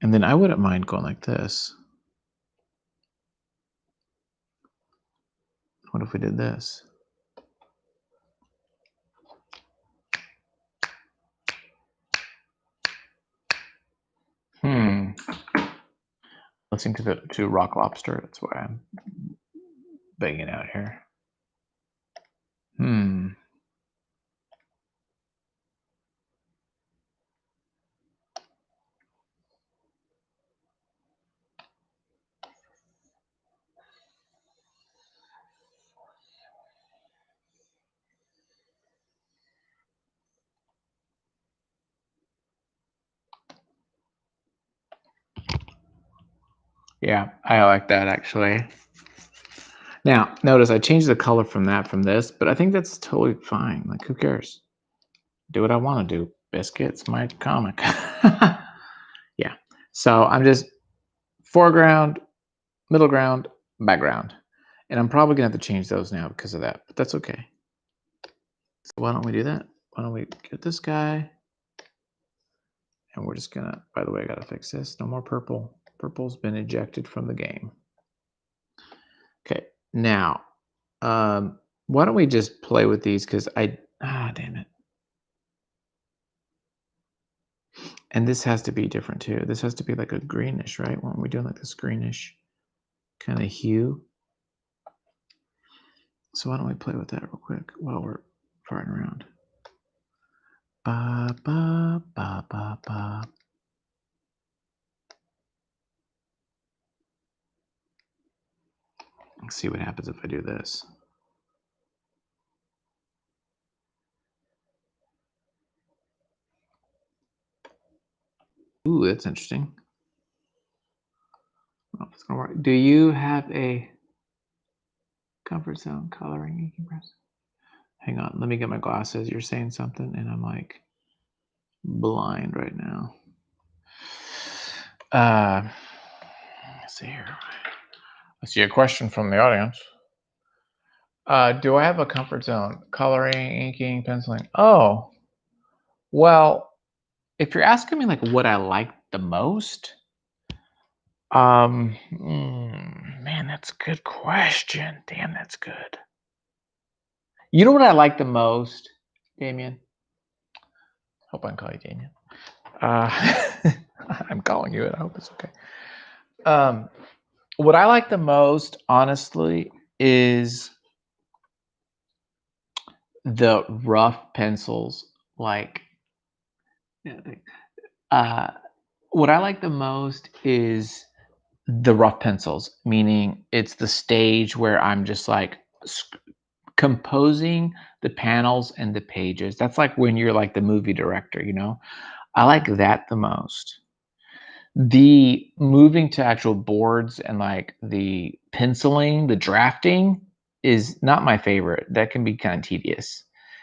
And then I wouldn't mind going like this. What if we did this? Listening to Rock Lobster. That's why I'm banging out here. Yeah, I like that actually. Now, notice I changed the color from this, but I think that's totally fine. Like, who cares? Do what I want to do. Biscuit's my comic. Yeah. So I'm just foreground, middle ground, background. And I'm probably going to have to change those now because of that, but that's okay. So why don't we do that? Why don't we get this guy? And we're just going to, by the way, I got to fix this. No more purple. Purple's been ejected from the game. Okay. Now, why don't we just play with these? Because damn it. And this has to be different too. This has to be like a greenish, right? Why aren't we doing like this greenish kind of hue? So why don't we play with that real quick while we're farting around? Ba, ba, ba, ba, ba. Let's see what happens if I do this. Ooh, that's interesting. Oh, it's gonna work. Do you have a comfort zone coloring you can press? Hang on, let me get my glasses. You're saying something, and I'm like blind right now. Let's see here. I see a question from the audience. Do I have a comfort zone? Coloring, inking, penciling. Oh, well, if you're asking me like what I like the most, man, that's a good question. Damn, that's good. You know what I like the most, Damien? Hope I can call you Damien. I'm calling you it. I hope it's okay. What I like the most, honestly, is the rough pencils. Like, what I like the most is the rough pencils, meaning it's the stage where I'm just like composing the panels and the pages. That's like when you're like the movie director, you know? I like that the most. The moving to actual boards and like the penciling, the drafting is not my favorite. That can be kind of tedious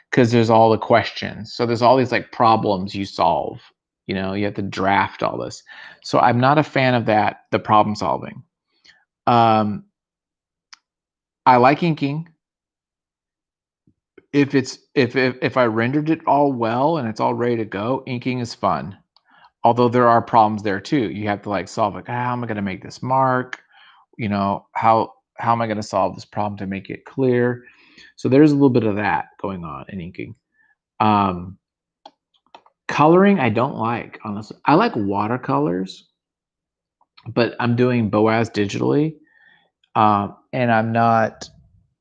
because there's all the questions. So there's all these like problems you solve. You know, you have to draft all this. So I'm not a fan of that, the problem solving. I like inking. If I rendered it all well and it's all ready to go, inking is fun. Although there are problems there too. You have to like solve like, how am I going to make this mark? You know, how how am I going to solve this problem to make it clear? So there's a little bit of that going on in inking. Coloring, I don't like, honestly. I like watercolors, but I'm doing Boaz digitally, and I'm not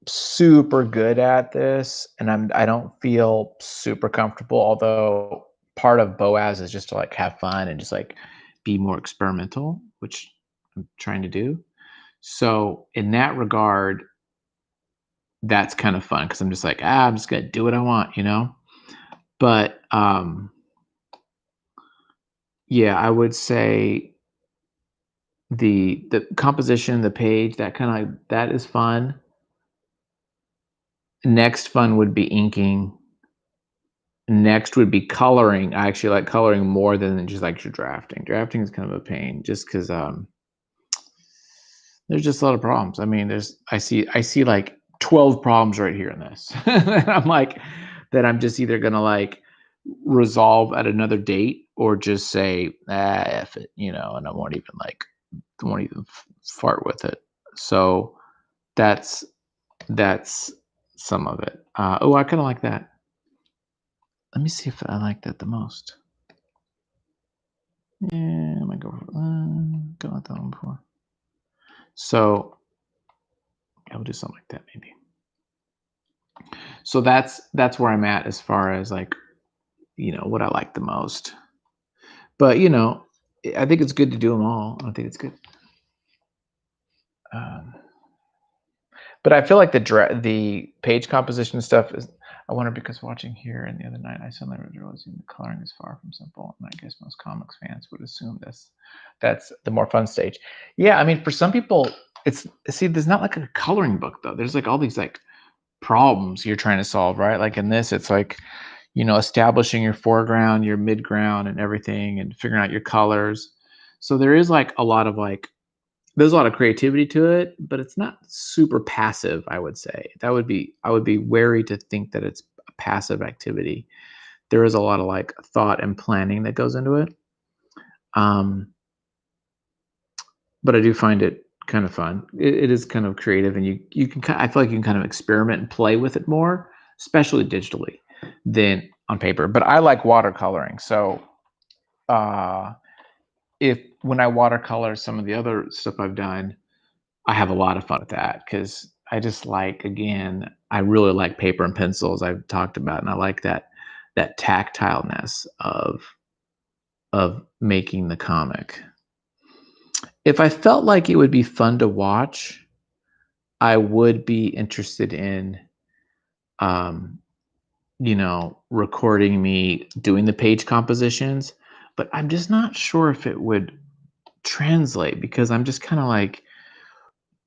super good at this, and I don't feel super comfortable. Although part of Boaz is just to like have fun and just like be more experimental, which I'm trying to do. So in that regard, that's kind of fun because I'm just like, I'm just gonna do what I want, you know. But yeah, I would say the composition, the page, that kind of that is fun. Next fun would be inking. Next would be coloring. I actually like coloring more than just like your drafting. Drafting is kind of a pain just because there's just a lot of problems. I mean, I see like 12 problems right here in this. I'm like that I'm just either gonna like resolve at another date or just say, F it, you know, and I won't even fart with it. So that's some of it. Oh, I kind of like that. Let me see if I like that the most. Yeah, I might go with that one before. So I will do something like that maybe. So that's where I'm at as far as like, you know, what I like the most. But you know, I think it's good to do them all. I think it's good. But I feel like the page composition stuff is. I wonder because watching here and the other night, I suddenly realized the coloring is far from simple, and I guess most comics fans would assume that's the more fun stage. Yeah, I mean, for some people, there's not like a coloring book though. There's like all these like problems you're trying to solve, right? Like in this, it's like, you know, establishing your foreground, your midground, and everything, and figuring out your colors. So there is like a lot of like there's a lot of creativity to it, but it's not super passive, I would say. I would be wary to think that it's a passive activity. There is a lot of like thought and planning that goes into it. Um, but I do find it kind of fun. It is kind of creative, and you can I feel like you can kind of experiment and play with it more, especially digitally, than on paper. But I like watercoloring, so uh, if when I watercolor some of the other stuff I've done, I have a lot of fun with that because I just like, again, I really like paper and pencils I've talked about, and I like that tactileness of making the comic. If I felt like it would be fun to watch, I would be interested in um, you know, recording me doing the page compositions, but I'm just not sure if it would translate because I'm just kind of like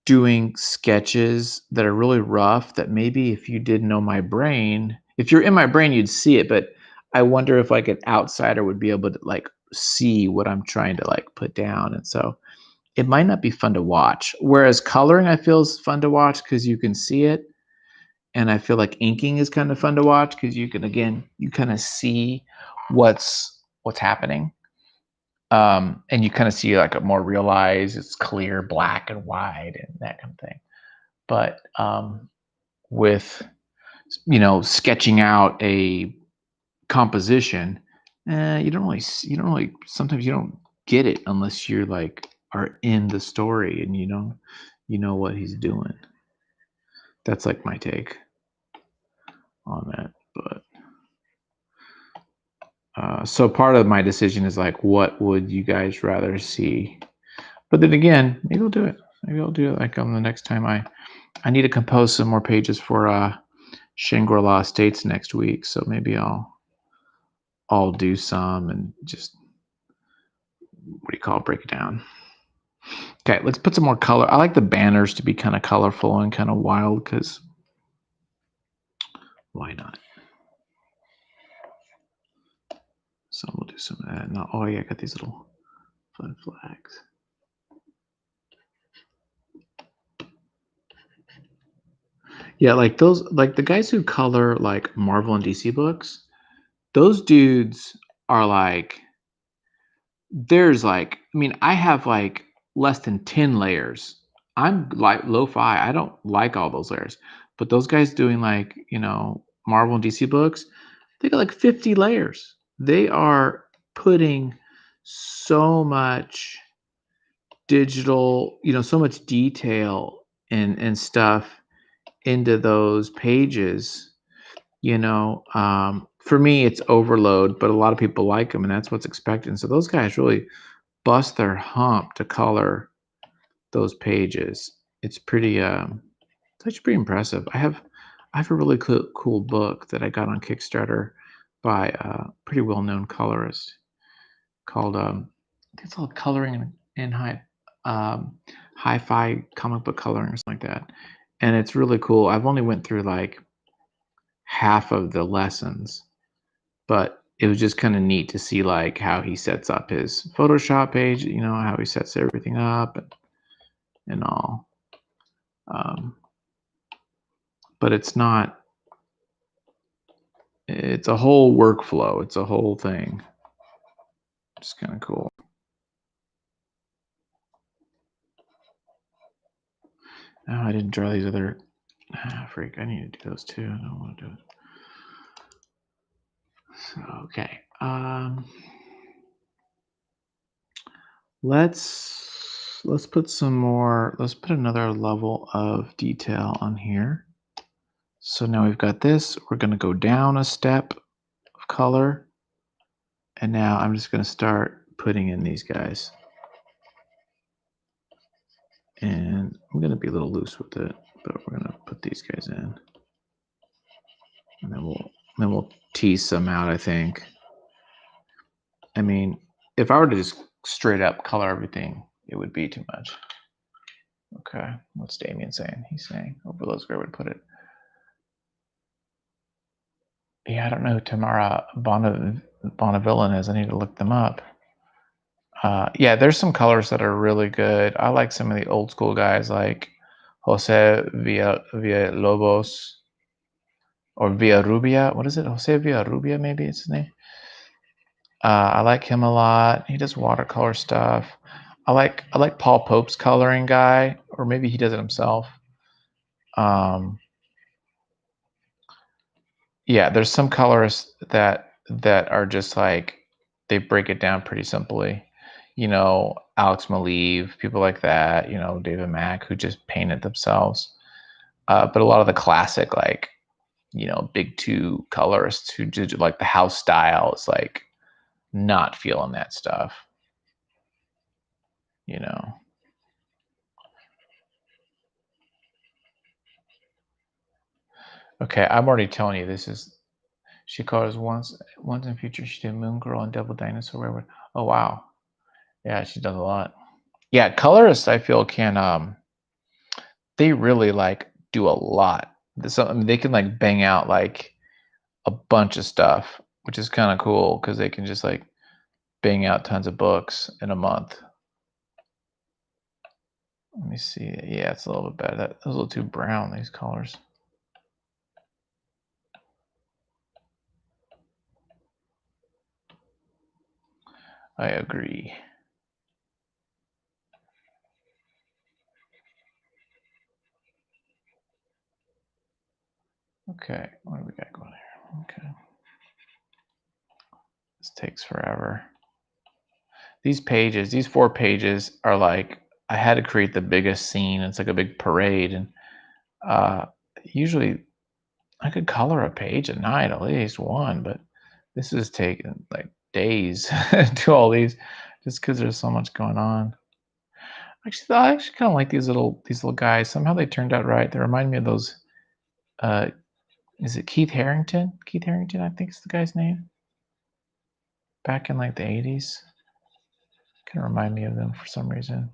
doing sketches that are really rough that maybe if you didn't know my brain, if you're in my brain, you'd see it. But I wonder if like an outsider would be able to like see what I'm trying to like put down. And so it might not be fun to watch. Whereas coloring, I feel is fun to watch because you can see it. And I feel like inking is kind of fun to watch because you can, again, you kind of see what's happening. And you kind of see like a more realized, it's clear, black and white and that kind of thing. But with, you know, sketching out a composition, you don't really, sometimes you don't get it unless you're like are in the story and you know what he's doing. That's like my take on that. But so part of my decision is like, what would you guys rather see? But then again, maybe I'll do it. Maybe I'll do it like on the next time I need to compose some more pages for Shangri-La Estates next week. So maybe I'll do some and just what do you call it, break it down. Okay, let's put some more color. I like the banners to be kind of colorful and kind of wild because why not? So we'll do some of that. Now, oh yeah, I got these little fun flags. Yeah, like those, like the guys who color like Marvel and DC books, those dudes are like, there's like, I mean, I have like less than 10 layers I'm like lo-fi. I don't like all those layers. But those guys doing like, Marvel and DC books, they got like 50 layers. They are putting so much digital, so much detail and stuff into those pages. For me, it's overload, but a lot of people like them, and that's what's expected. So those guys really bust their hump to color those pages. It's it's actually pretty impressive. I have a really cool book that I got on Kickstarter by a pretty well-known colorist called I think it's called Coloring in Hi-Fi Comic Book Coloring or something like that. And it's really cool. I've only went through like half of the lessons, but it was just kind of neat to see like how he sets up his Photoshop page, how he sets everything up and all. But it's a whole workflow. It's a whole thing. It's kind of cool. Oh, I didn't draw these other. Freak, I need to do those too. I don't want to do it. So, okay. Let's put some more. Let's put another level of detail on here. So now we've got this. We're going to go down a step of color. And now I'm just going to start putting in these guys. And I'm going to be a little loose with it, but we're going to put these guys in. And then we'll tease some out, I think. I mean, if I were to just straight up color everything, it would be too much. Okay, what's Damien saying? He's saying overload's where I would put it. Yeah, I don't know who Tamara Bonneville is. I need to look them up. Yeah, there's some colors that are really good. I like some of the old school guys like Jose Villalobos or Villarrubia. What is it? Jose Villarrubia, maybe it's his name. I like him a lot. He does watercolor stuff. I like Paul Pope's coloring guy, or maybe he does it himself. Yeah, there's some colorists that are just like they break it down pretty simply. Alex Maleev, people like that. David Mack, who just paint it themselves. But a lot of the classic, like big two colorists who did like the house style is like not feeling that stuff. Okay, I'm already telling you this is. She colors once in future. She did Moon Girl and Devil Dinosaur. Where? Oh wow, yeah, she does a lot. Yeah, colorists I feel can they really like do a lot. I mean, they can like bang out like a bunch of stuff, which is kind of cool because they can just like bang out tons of books in a month. Let me see. Yeah, it's a little bit better. That was a little too brown, these colors. I agree. Okay, what do we got going here? Okay. This takes forever. These 4 pages are like, I had to create the biggest scene. It's like a big parade. And usually I could color a page a night, at least one, but this is taking like days to do all these just because there's so much going on. Actually, I actually kind of like these little guys. Somehow they turned out right. They remind me of those. Uh, is it Keith Harrington? Keith Harrington, I think is the guy's name. Back in like the 80s, kind of remind me of them for some reason.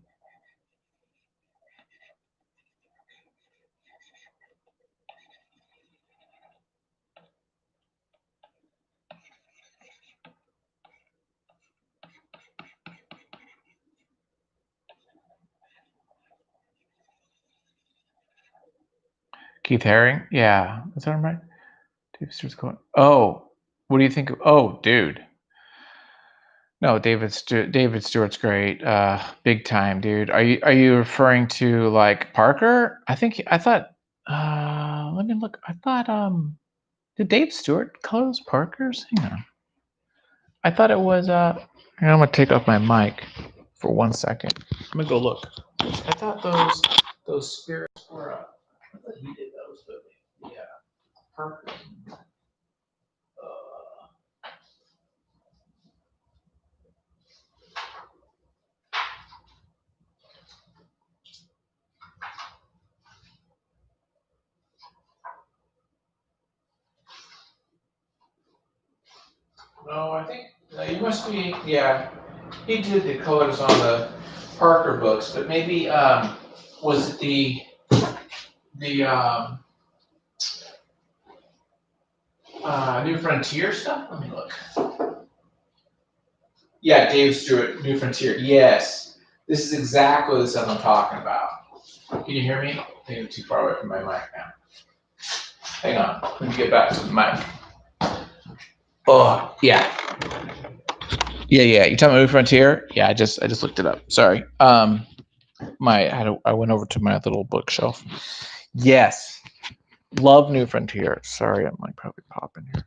Keith Haring, yeah, is that right? Oh, what do you think? Oh, dude, No, David Stewart's great. Big time, dude. Are you referring to like Parker? I thought let me look. I thought did Dave Stewart color those Parkers? Hang on. I thought it was hang on, I'm gonna take off my mic for 1 second. I'm gonna go look. I thought those spirits were I thought he did those, but yeah. Parker. No, I think no, you must be. Yeah, he did the colors on the Parker books, but maybe was it the New Frontier stuff? Let me look. Yeah, Dave Stewart, New Frontier. Yes, this is exactly the stuff I'm talking about. Can you hear me? I think I'm too far away from my mic now. Hang on, let me get back to the mic. Oh, yeah. Yeah. You talking about New Frontier? Yeah, I just looked it up. Sorry. I went over to my little bookshelf. Yes, love New Frontier. Sorry, I'm like probably popping here.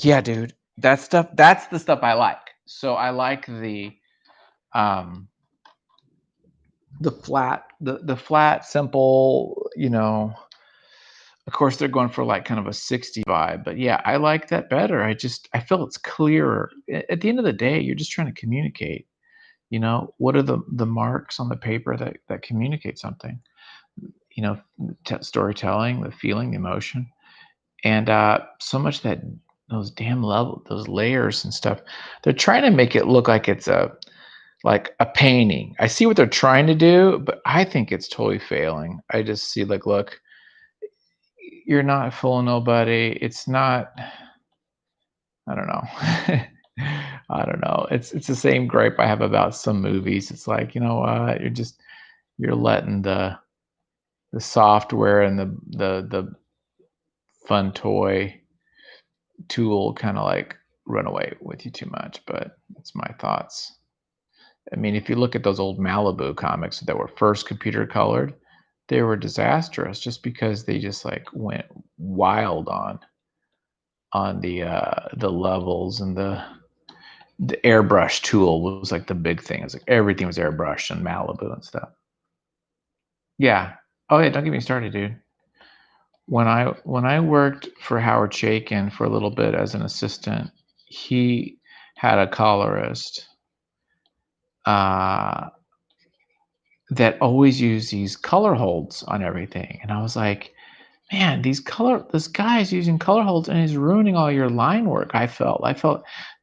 Yeah, dude, that stuff. That's the stuff I like. So I like um the flat, simple. Of course, they're going for like kind of a 60 vibe, but yeah, I like that better. I feel it's clearer. At the end of the day, you're just trying to communicate. What are the marks on the paper that communicate something? You know, Storytelling, the feeling, the emotion, and so much that those layers and stuff. They're trying to make it look like it's a painting. I see what they're trying to do, but I think it's totally failing. I just see like, look, you're not fooling nobody. It's not. I don't know. I don't know. It's the same gripe I have about some movies. It's like, you know what? You're letting the software and the fun toy tool kind of like run away with you too much. But that's my thoughts. I mean, if you look at those old Malibu comics that were first computer colored, they were disastrous just because they just like went wild on the levels, and the airbrush tool was like the big thing. It's like everything was airbrushed and Malibu and stuff. Yeah. Oh yeah, don't get me started, dude. When I worked for Howard Chaykin for a little bit as an assistant, he had a colorist uh, that always used these color holds on everything, and I was like, man, this guy is using color holds and he's ruining all your line work. I felt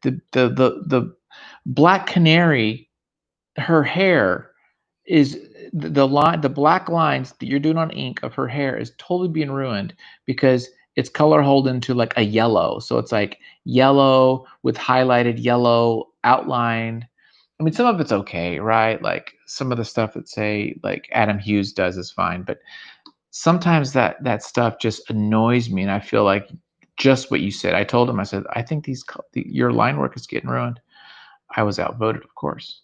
the black canary, her hair is the black lines that you're doing on ink of her hair is totally being ruined because it's color hold into like a yellow. So it's like yellow with highlighted yellow outline. I mean, some of it's okay, right? Like some of the stuff that say like Adam Hughes does is fine, but sometimes that stuff just annoys me, and I feel like just what you said. I told him, I said, I think your line work is getting ruined. I was outvoted, of course.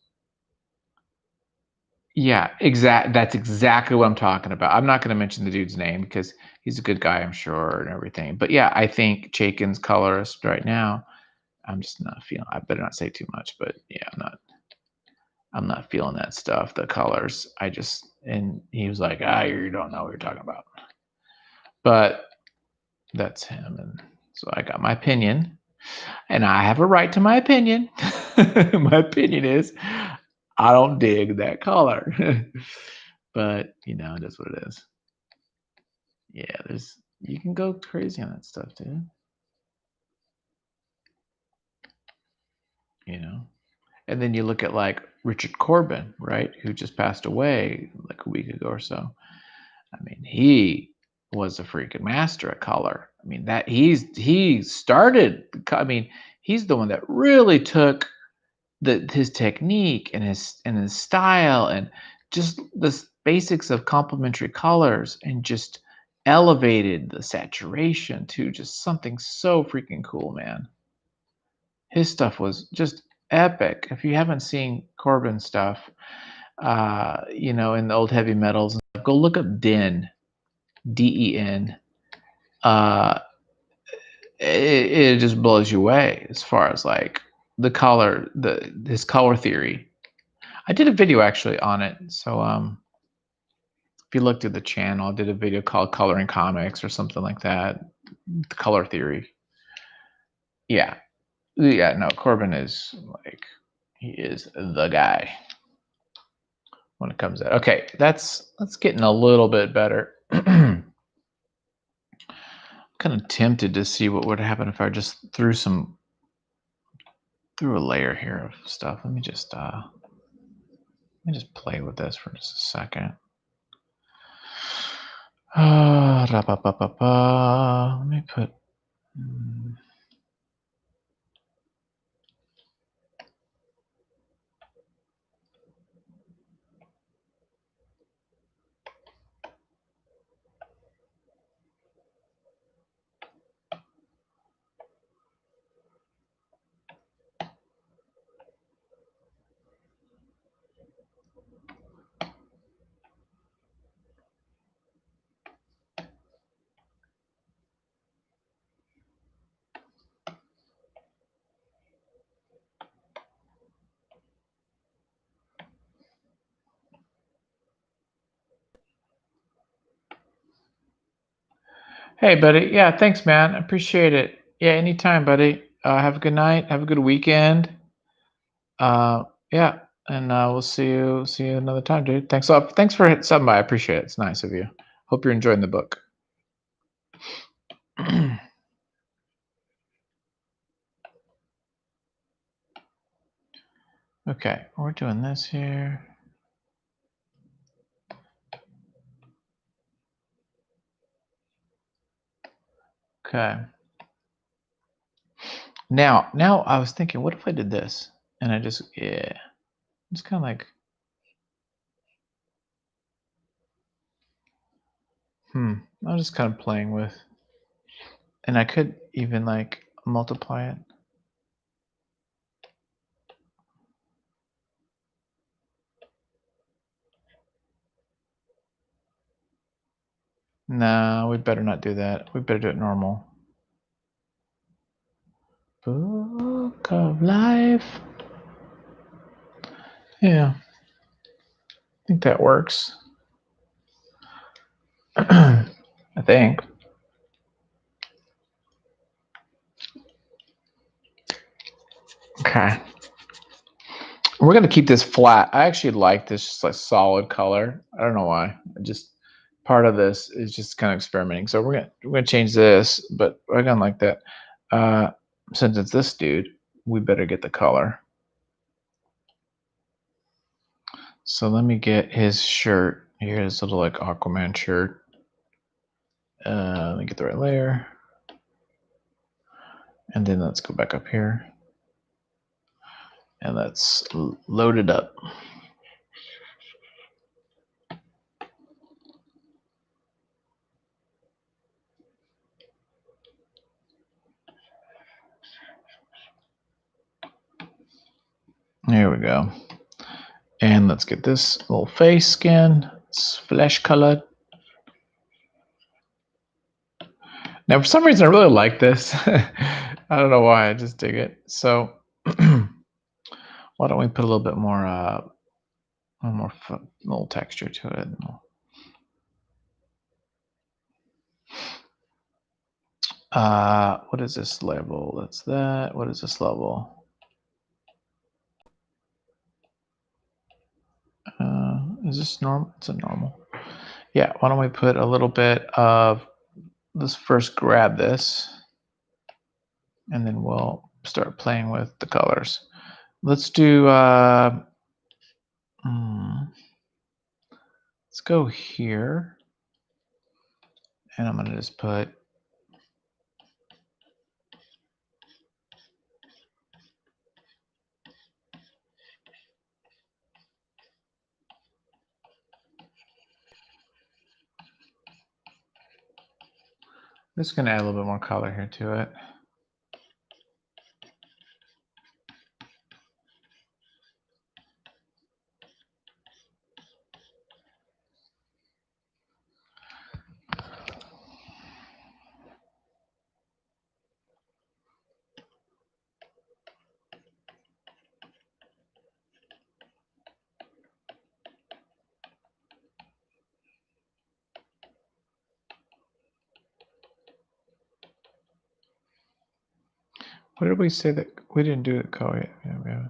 Yeah, that's exactly what I'm talking about. I'm not going to mention the dude's name because he's a good guy, I'm sure, and everything. But yeah, I think Chaykin's colorist right now. I'm just not feeling. I better not say too much, but yeah, I'm not feeling that stuff. The colors. And he was like, you don't know what you're talking about. But that's him, and so I got my opinion, and I have a right to my opinion. My opinion is I don't dig that color. But it is what it is. Yeah, you can go crazy on that stuff too. You know. And then you look at like Richard Corbin, right, who just passed away like a week ago or so. I mean, he was a freaking master at color. I mean, he started. I mean, he's the one that really took his technique and his style and just the basics of complementary colors and just elevated the saturation to just something so freaking cool, man. His stuff was just epic. If you haven't seen Corbin's stuff, you know, in the old heavy metals, go look up Den, Den. Uh, it just blows you away as far as like the color, his color theory. I did a video actually on it. So if you looked at the channel, I did a video called Coloring Comics or something like that. The color theory. Yeah. Yeah, no, Corbin is like, he is the guy when it comes to. Okay, that's getting a little bit better. Kind of tempted to see what would happen if I just threw a layer here of stuff. Let me just play with this for just a second. Let me put. Hey, buddy. Yeah, thanks, man. I appreciate it. Yeah, anytime, buddy. Have a good night. Have a good weekend. Yeah, and we'll see you another time, dude. Thanks a lot. Thanks for stopping by. I appreciate it. It's nice of you. Hope you're enjoying the book. Okay, we're doing this here. Okay. Now I was thinking, what if I did this? And I just, yeah, it's kind of like, I'm just kind of playing with, and I could even like multiply it. No, we better not do that. We better do it normal. Book of Life. Yeah, I think that works. I think. Okay. We're gonna keep this flat. I actually like this like solid color. I don't know why. Just part of this is just kind of experimenting. So we're gonna change this, but we're gonna like that. Since it's this dude, we better get the color. So let me get his shirt. Here's a little like Aquaman shirt. Let me get the right layer. And then let's go back up here. And let's load it up. There we go. And let's get this little face skin. It's flesh colored. Now, for some reason, I really like this. I don't know why. I just dig it. So, why don't we put a little bit more, little texture to it? What is this level? That's that. What is this level? Is this normal? It's a normal. Yeah. Why don't we put a little bit of? Let's first grab this, and then we'll start playing with the colors. Let's do. Let's go here, and I'm gonna just put. I'm just gonna add a little bit more color here to it. What did we say that we didn't do it? Yeah.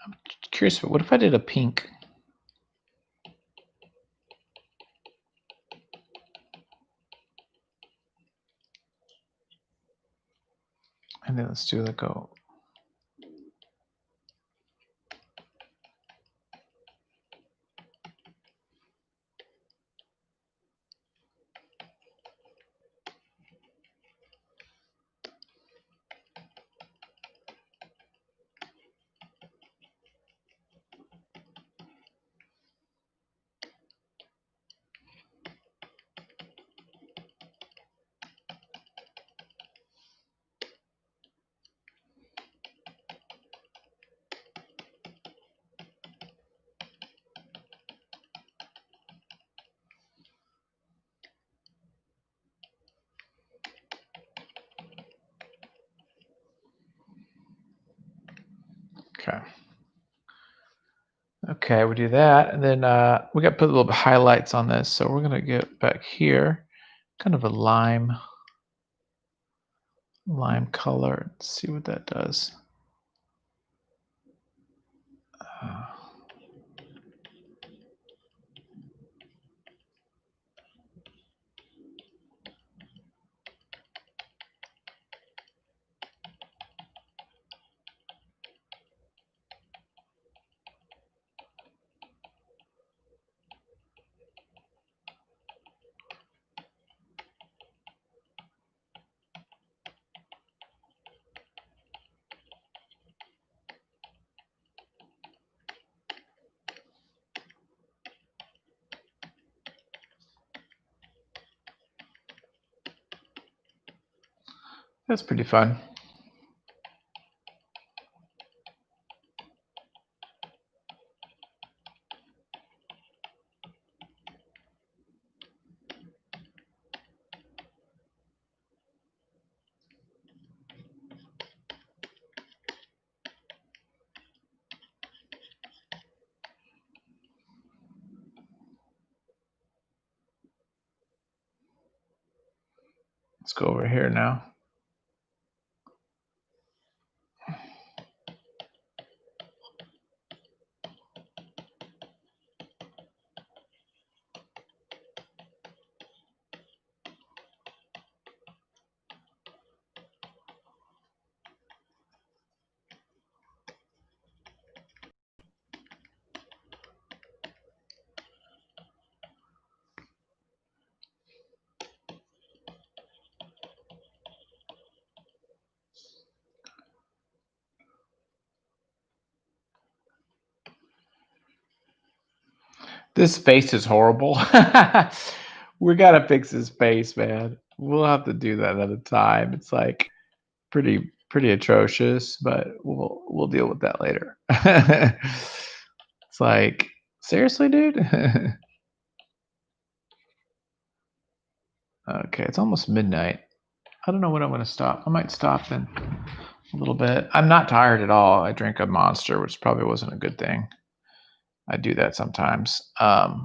I'm curious. What if I did a pink? And then let's do like a. Okay. Okay, we do that, and then we got to put a little bit highlights on this. So we're gonna get back here, kind of a lime color. Let's see what that does. That's pretty fun. Let's go over here now. This face is horrible. We gotta fix his face, man. We'll have to do that another time. It's like pretty atrocious, but we'll deal with that later. It's like, seriously, dude? Okay, it's almost midnight. I don't know when I'm gonna stop. I might stop in a little bit. I'm not tired at all. I drank a Monster, which probably wasn't a good thing. I do that sometimes. So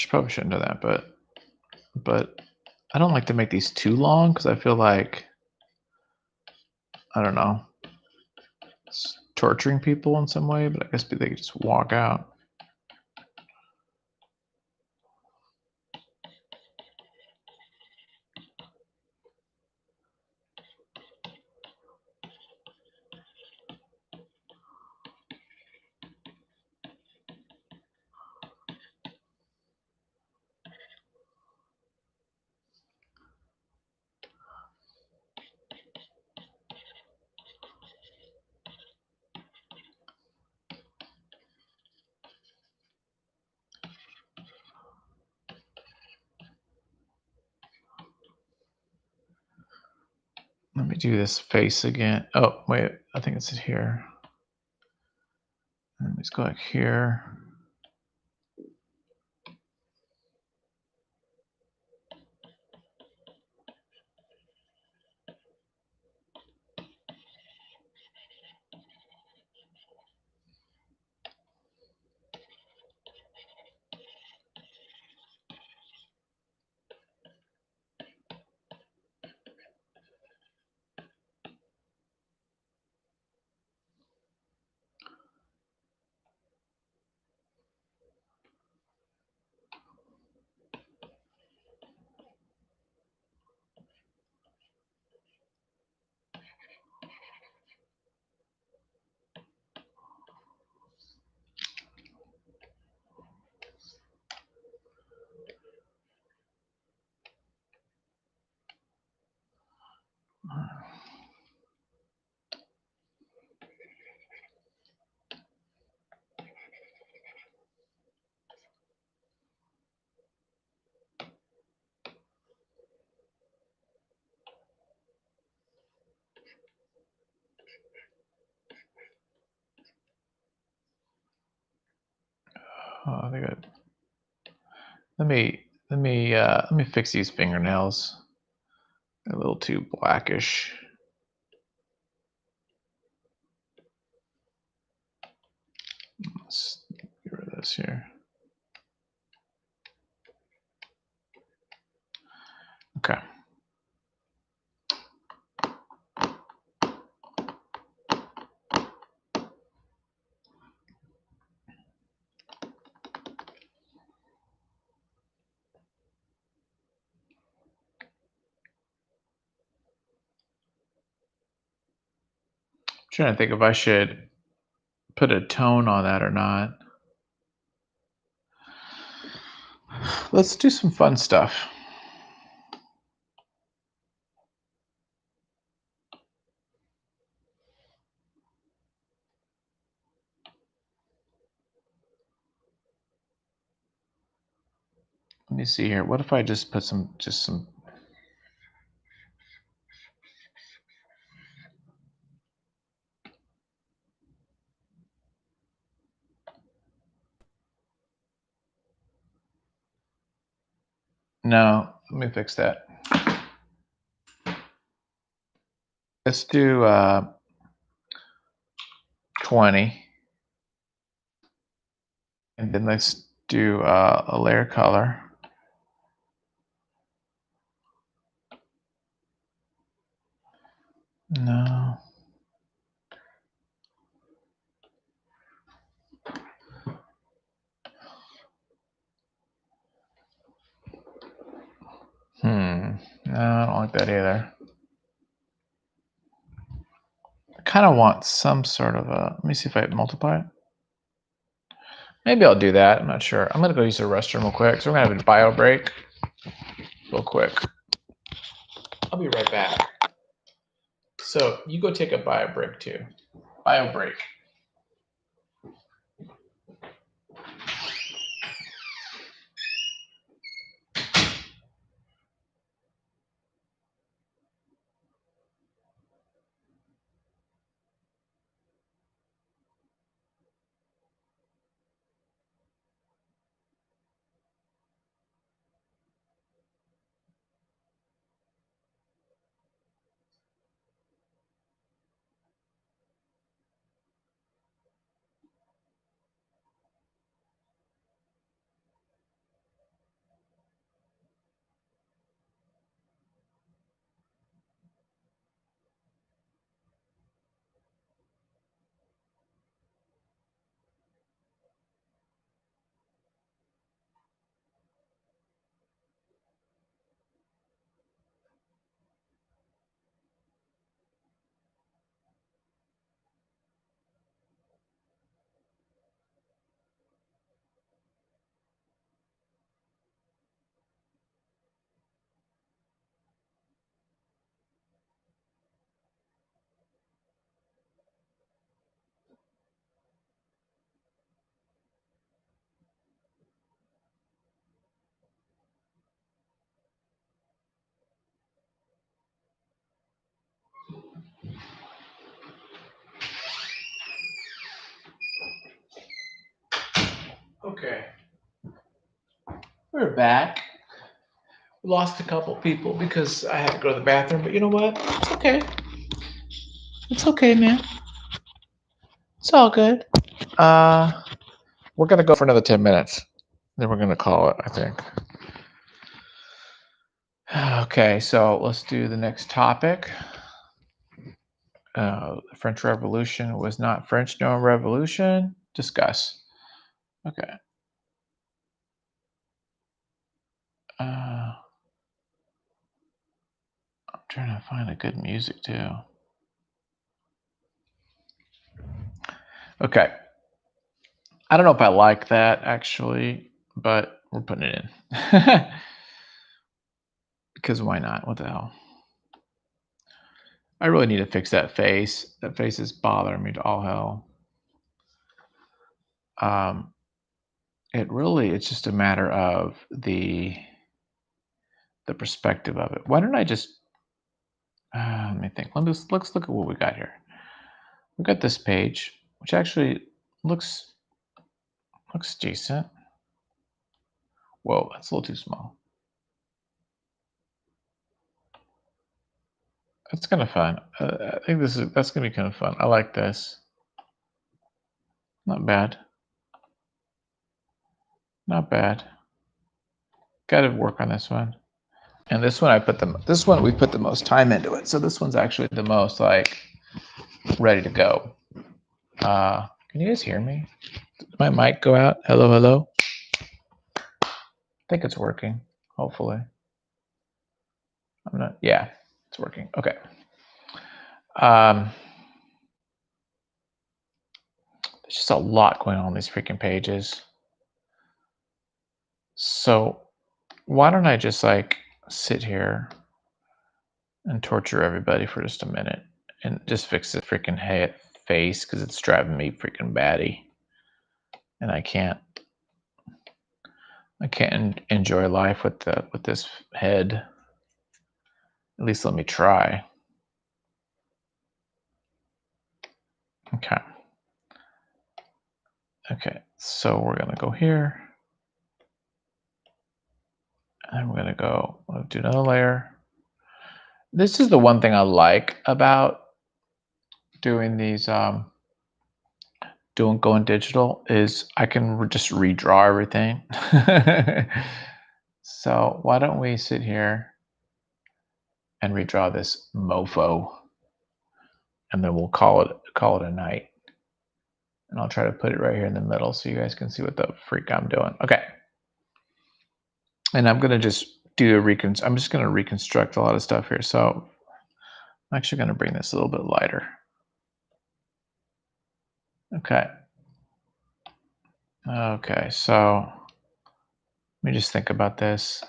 probably shouldn't do that, but I don't like to make these too long because I feel like, I don't know, it's torturing people in some way. But I guess they could just walk out. Let me do this face again. Oh, wait, I think it's here. Let's go back here. Oh, I think let me fix these fingernails. They're a little too blackish. Let's get rid of this here. Okay. Trying to think if I should put a tone on that or not. Let's do some fun stuff. Let me see here. What if I just put some No, let me fix that. Let's do 20. And then let's do a layer color. No. No, I don't like that either. I kind of want some sort of a, let me see if I multiply it. Maybe I'll do that. I'm not sure. I'm going to go use the restroom real quick. So we're going to have a bio break real quick. I'll be right back. So you go take a bio break too. Bio break. Okay. We're back. We lost a couple people because I had to go to the bathroom, but you know what? It's okay. It's okay, man. It's all good. We're gonna go for another 10 minutes. Then we're gonna call it, I think. Okay, so let's do the next topic. The French Revolution was not French, no revolution. Discuss. Okay. I'm trying to find a good music too. Okay. I don't know if I like that actually, but we're putting it in. Because why not? What the hell? I really need to fix that face. That face is bothering me to all hell. It's just a matter of the perspective of it. Why don't I just let me think. Let's look at what we got here. We got this page, which actually looks Looks decent. Whoa, that's a little too small. That's kind of fun. I think that's gonna be kind of fun. I like this. Not bad. Not bad. Got to work on this one. And this one this one we put the most time into it. So this one's actually the most like ready to go. Can you guys hear me? Did my mic go out? Hello, hello. I think it's working. Hopefully. I'm not. Yeah, it's working. Okay. There's just a lot going on these freaking pages. So why don't I just like sit here and torture everybody for just a minute and just fix the freaking face because it's driving me freaking batty, and I can't enjoy life with this head. At least let me try. Okay. Okay, so we're gonna go here, and we're gonna go do another layer. This is the one thing I like about doing these going digital is I can just redraw everything. So why don't we sit here and redraw this mofo, and then we'll call it a night. And I'll try to put it right here in the middle so you guys can see what the freak I'm doing. Okay. And I'm gonna just do I'm just gonna reconstruct a lot of stuff here. So I'm actually gonna bring this a little bit lighter. Okay. Okay, so let me just think about this.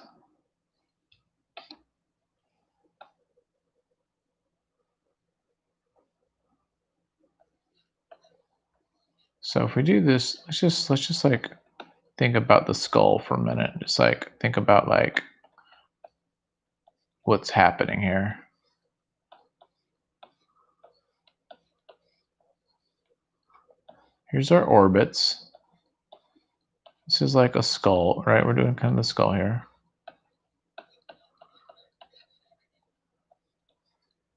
So if we do this, let's just like think about the skull for a minute. Just like think about like what's happening here. Here's our orbits. This is like a skull, right? We're doing kind of the skull here.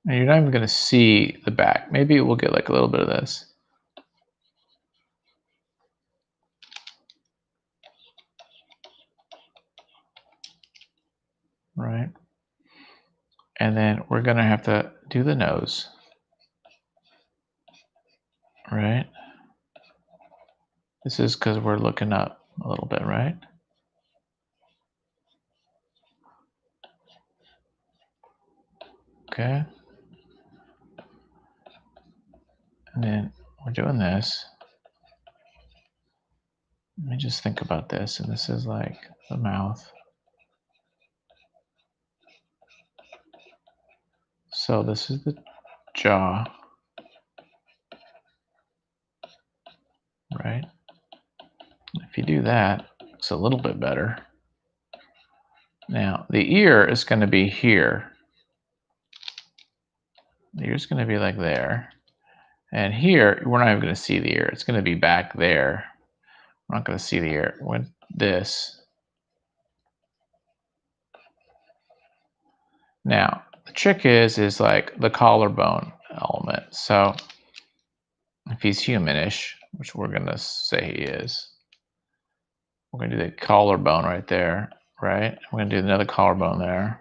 And you're not even gonna see the back. Maybe we'll get like a little bit of this. Right? And then we're gonna have to do the nose. Right? This is because we're looking up a little bit, right? Okay. And then we're doing this. Let me just think about this. And this is like the mouth. So this is the jaw. Right? If you do that, it's a little bit better. Now, the ear is going to be here. The ear's going to be like there. And here, we're not even going to see the ear. It's going to be back there. We're not going to see the ear. With this. Now, the trick is like the collarbone element. So if he's humanish, which we're going to say he is, we're going to do the collarbone right there, right? We're going to do another collarbone there.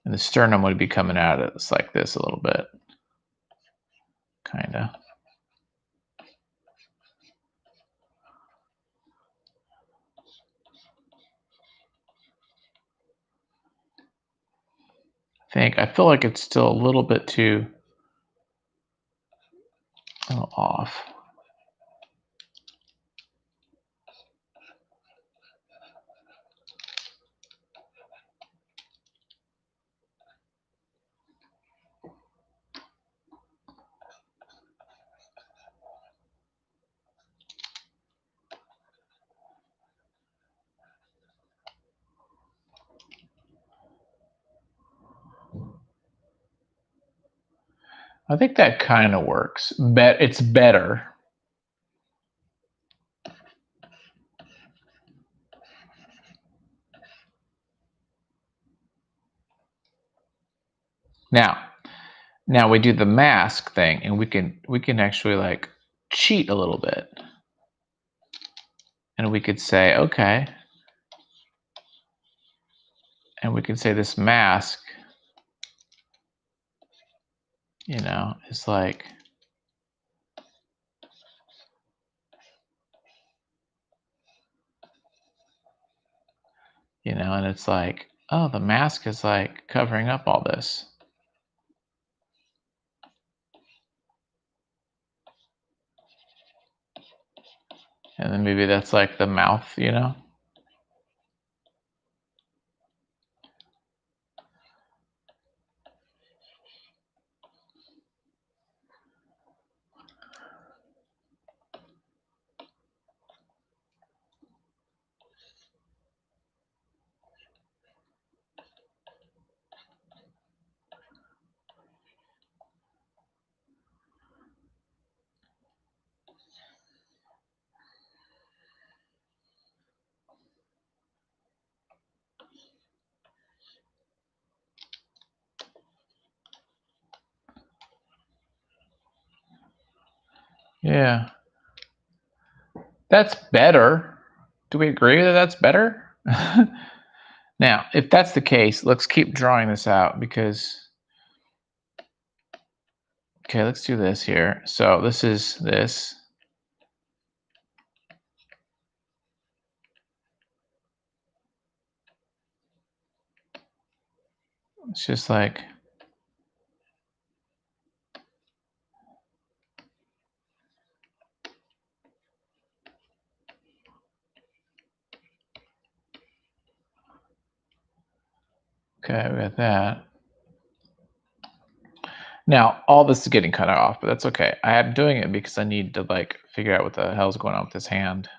And the sternum would be coming out of it's like this a little bit. Kind of. I feel like it's still a little bit too off. I think that kind of works. It's better. Now we do the mask thing, and we can actually like cheat a little bit. And we could say, okay, and we can say this mask, you know, is like, you know, and it's like, oh, the mask is like covering up all this. And then maybe that's like the mouth, you know? Yeah. That's better. Do we agree that that's better? Now, if that's the case, let's keep drawing this out because, okay, let's do this here. So this is this. It's just like, okay, we got that. Now, all this is getting cut off, but that's okay. I am doing it because I need to like figure out what the hell's going on with this hand.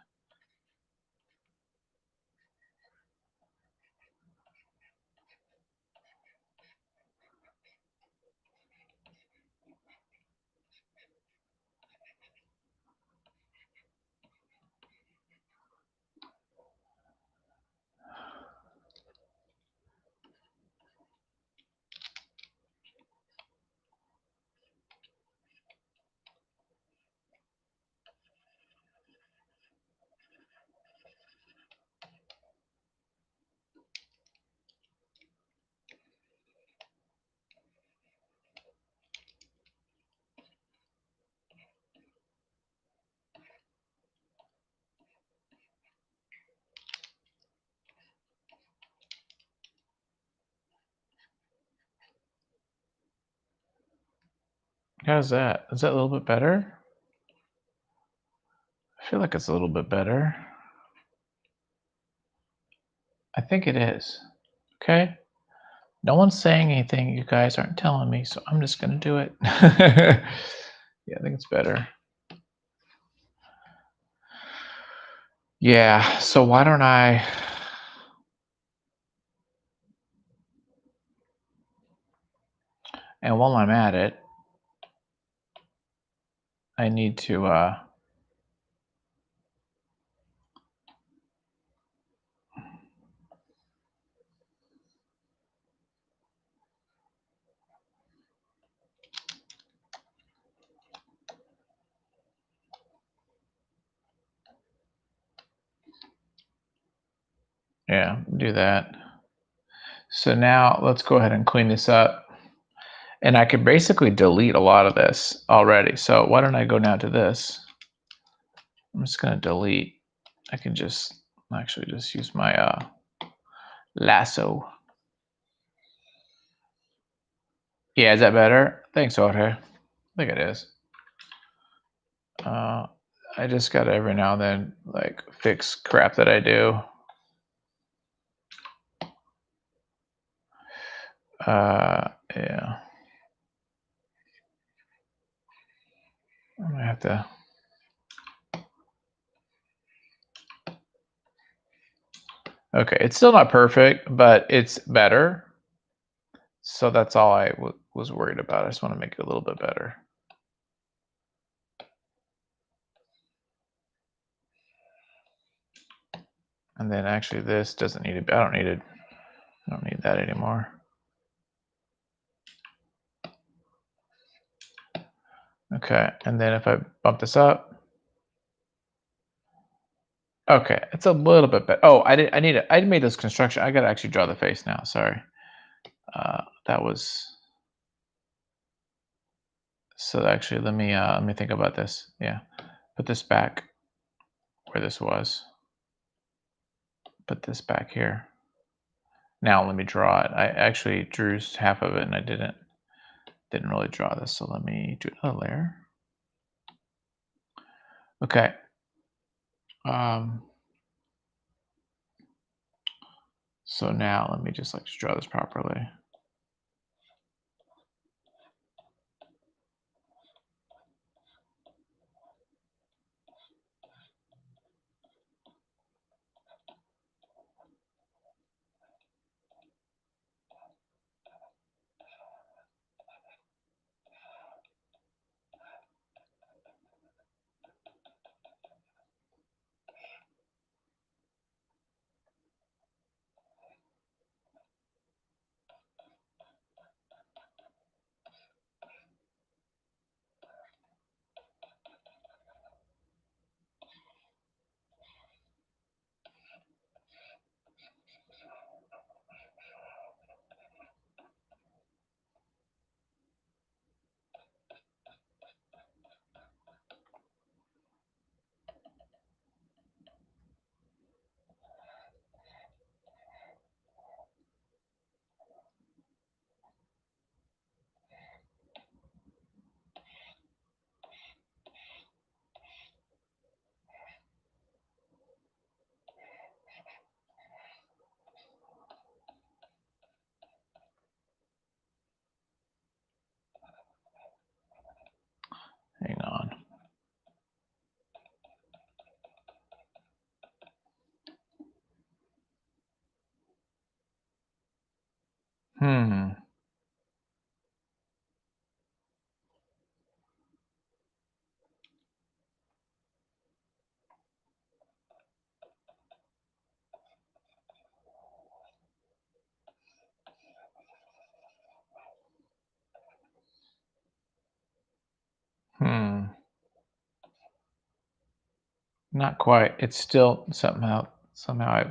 How's that? Is that a little bit better? I feel like it's a little bit better. I think it is. Okay. No one's saying anything. You guys aren't telling me, so I'm just gonna do it. Yeah, I think it's better. Yeah. So why don't I? And while I'm at it, I need to. Yeah, do that. So now let's go ahead and clean this up. And I could basically delete a lot of this already. So why don't I go now to this? I'm just gonna delete. I can just actually just use my lasso. Yeah, is that better? Thanks, Jorge. I think it is. I just gotta every now and then like fix crap that I do. Yeah. I'm gonna have to. Okay, it's still not perfect, but it's better. So that's all I was worried about. I just want to make it a little bit better. And then actually this doesn't need to be, I don't need that anymore. Okay, and then if I bump this up, okay, it's a little bit better. Oh, I made this construction. I gotta actually draw the face now. Sorry. That was so. Actually, let me think about this. Yeah, put this back where this was. Put this back here. Now let me draw it. I actually drew half of it, and I didn't really draw this. So let me do another layer. Okay. So now let me just like draw this properly. Hang on. Hmm. Hmm. Not quite. It's still somehow I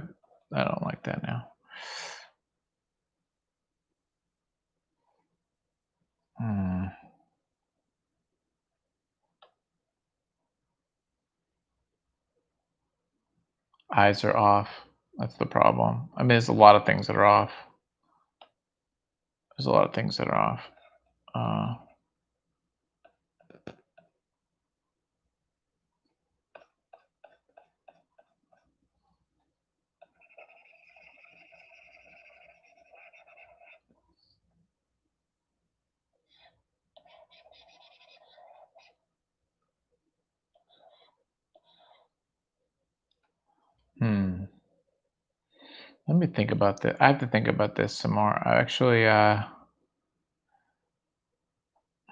don't like that now. Hmm. Eyes are off. That's the problem. I mean, there's a lot of things that are off. There's a lot of things that are off. Uh, hmm. Let me think about that. I have to think about this some more. I actually,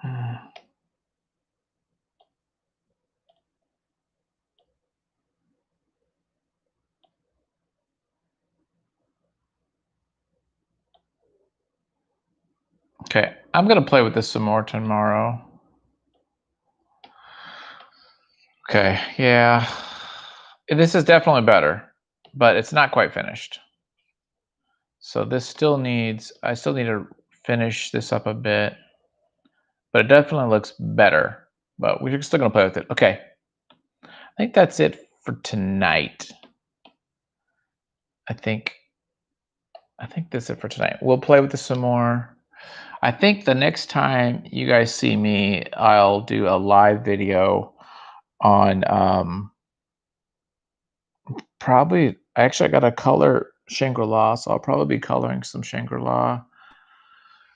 hmm. Okay, I'm gonna play with this some more tomorrow. Okay, yeah. This is definitely better, but it's not quite finished. So this still needs, I still need to finish this up a bit, but it definitely looks better. But we're still gonna play with it. Okay, I think that's it for tonight. I think that's it for tonight. We'll play with this some more. I think the next time you guys see me, I'll do a live video on probably actually I got to color Shangri-La, so I'll probably be coloring some Shangri-La.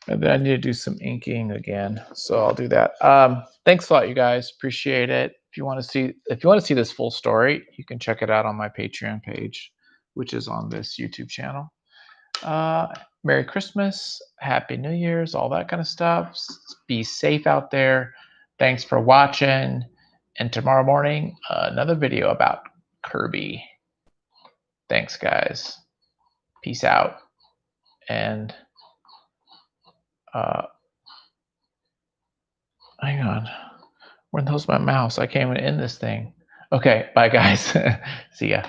And then I need to do some inking again, so I'll do that. Thanks a lot, you guys. Appreciate it. If you want to see this full story, you can check it out on my Patreon page, which is on this YouTube channel. Merry Christmas, Happy New Year's, all that kind of stuff. Be safe out there. Thanks for watching. And tomorrow morning, another video about Kirby. Thanks, guys. Peace out. And hang on. Where the hell's my mouse? I can't even end this thing. Okay, bye guys. See ya.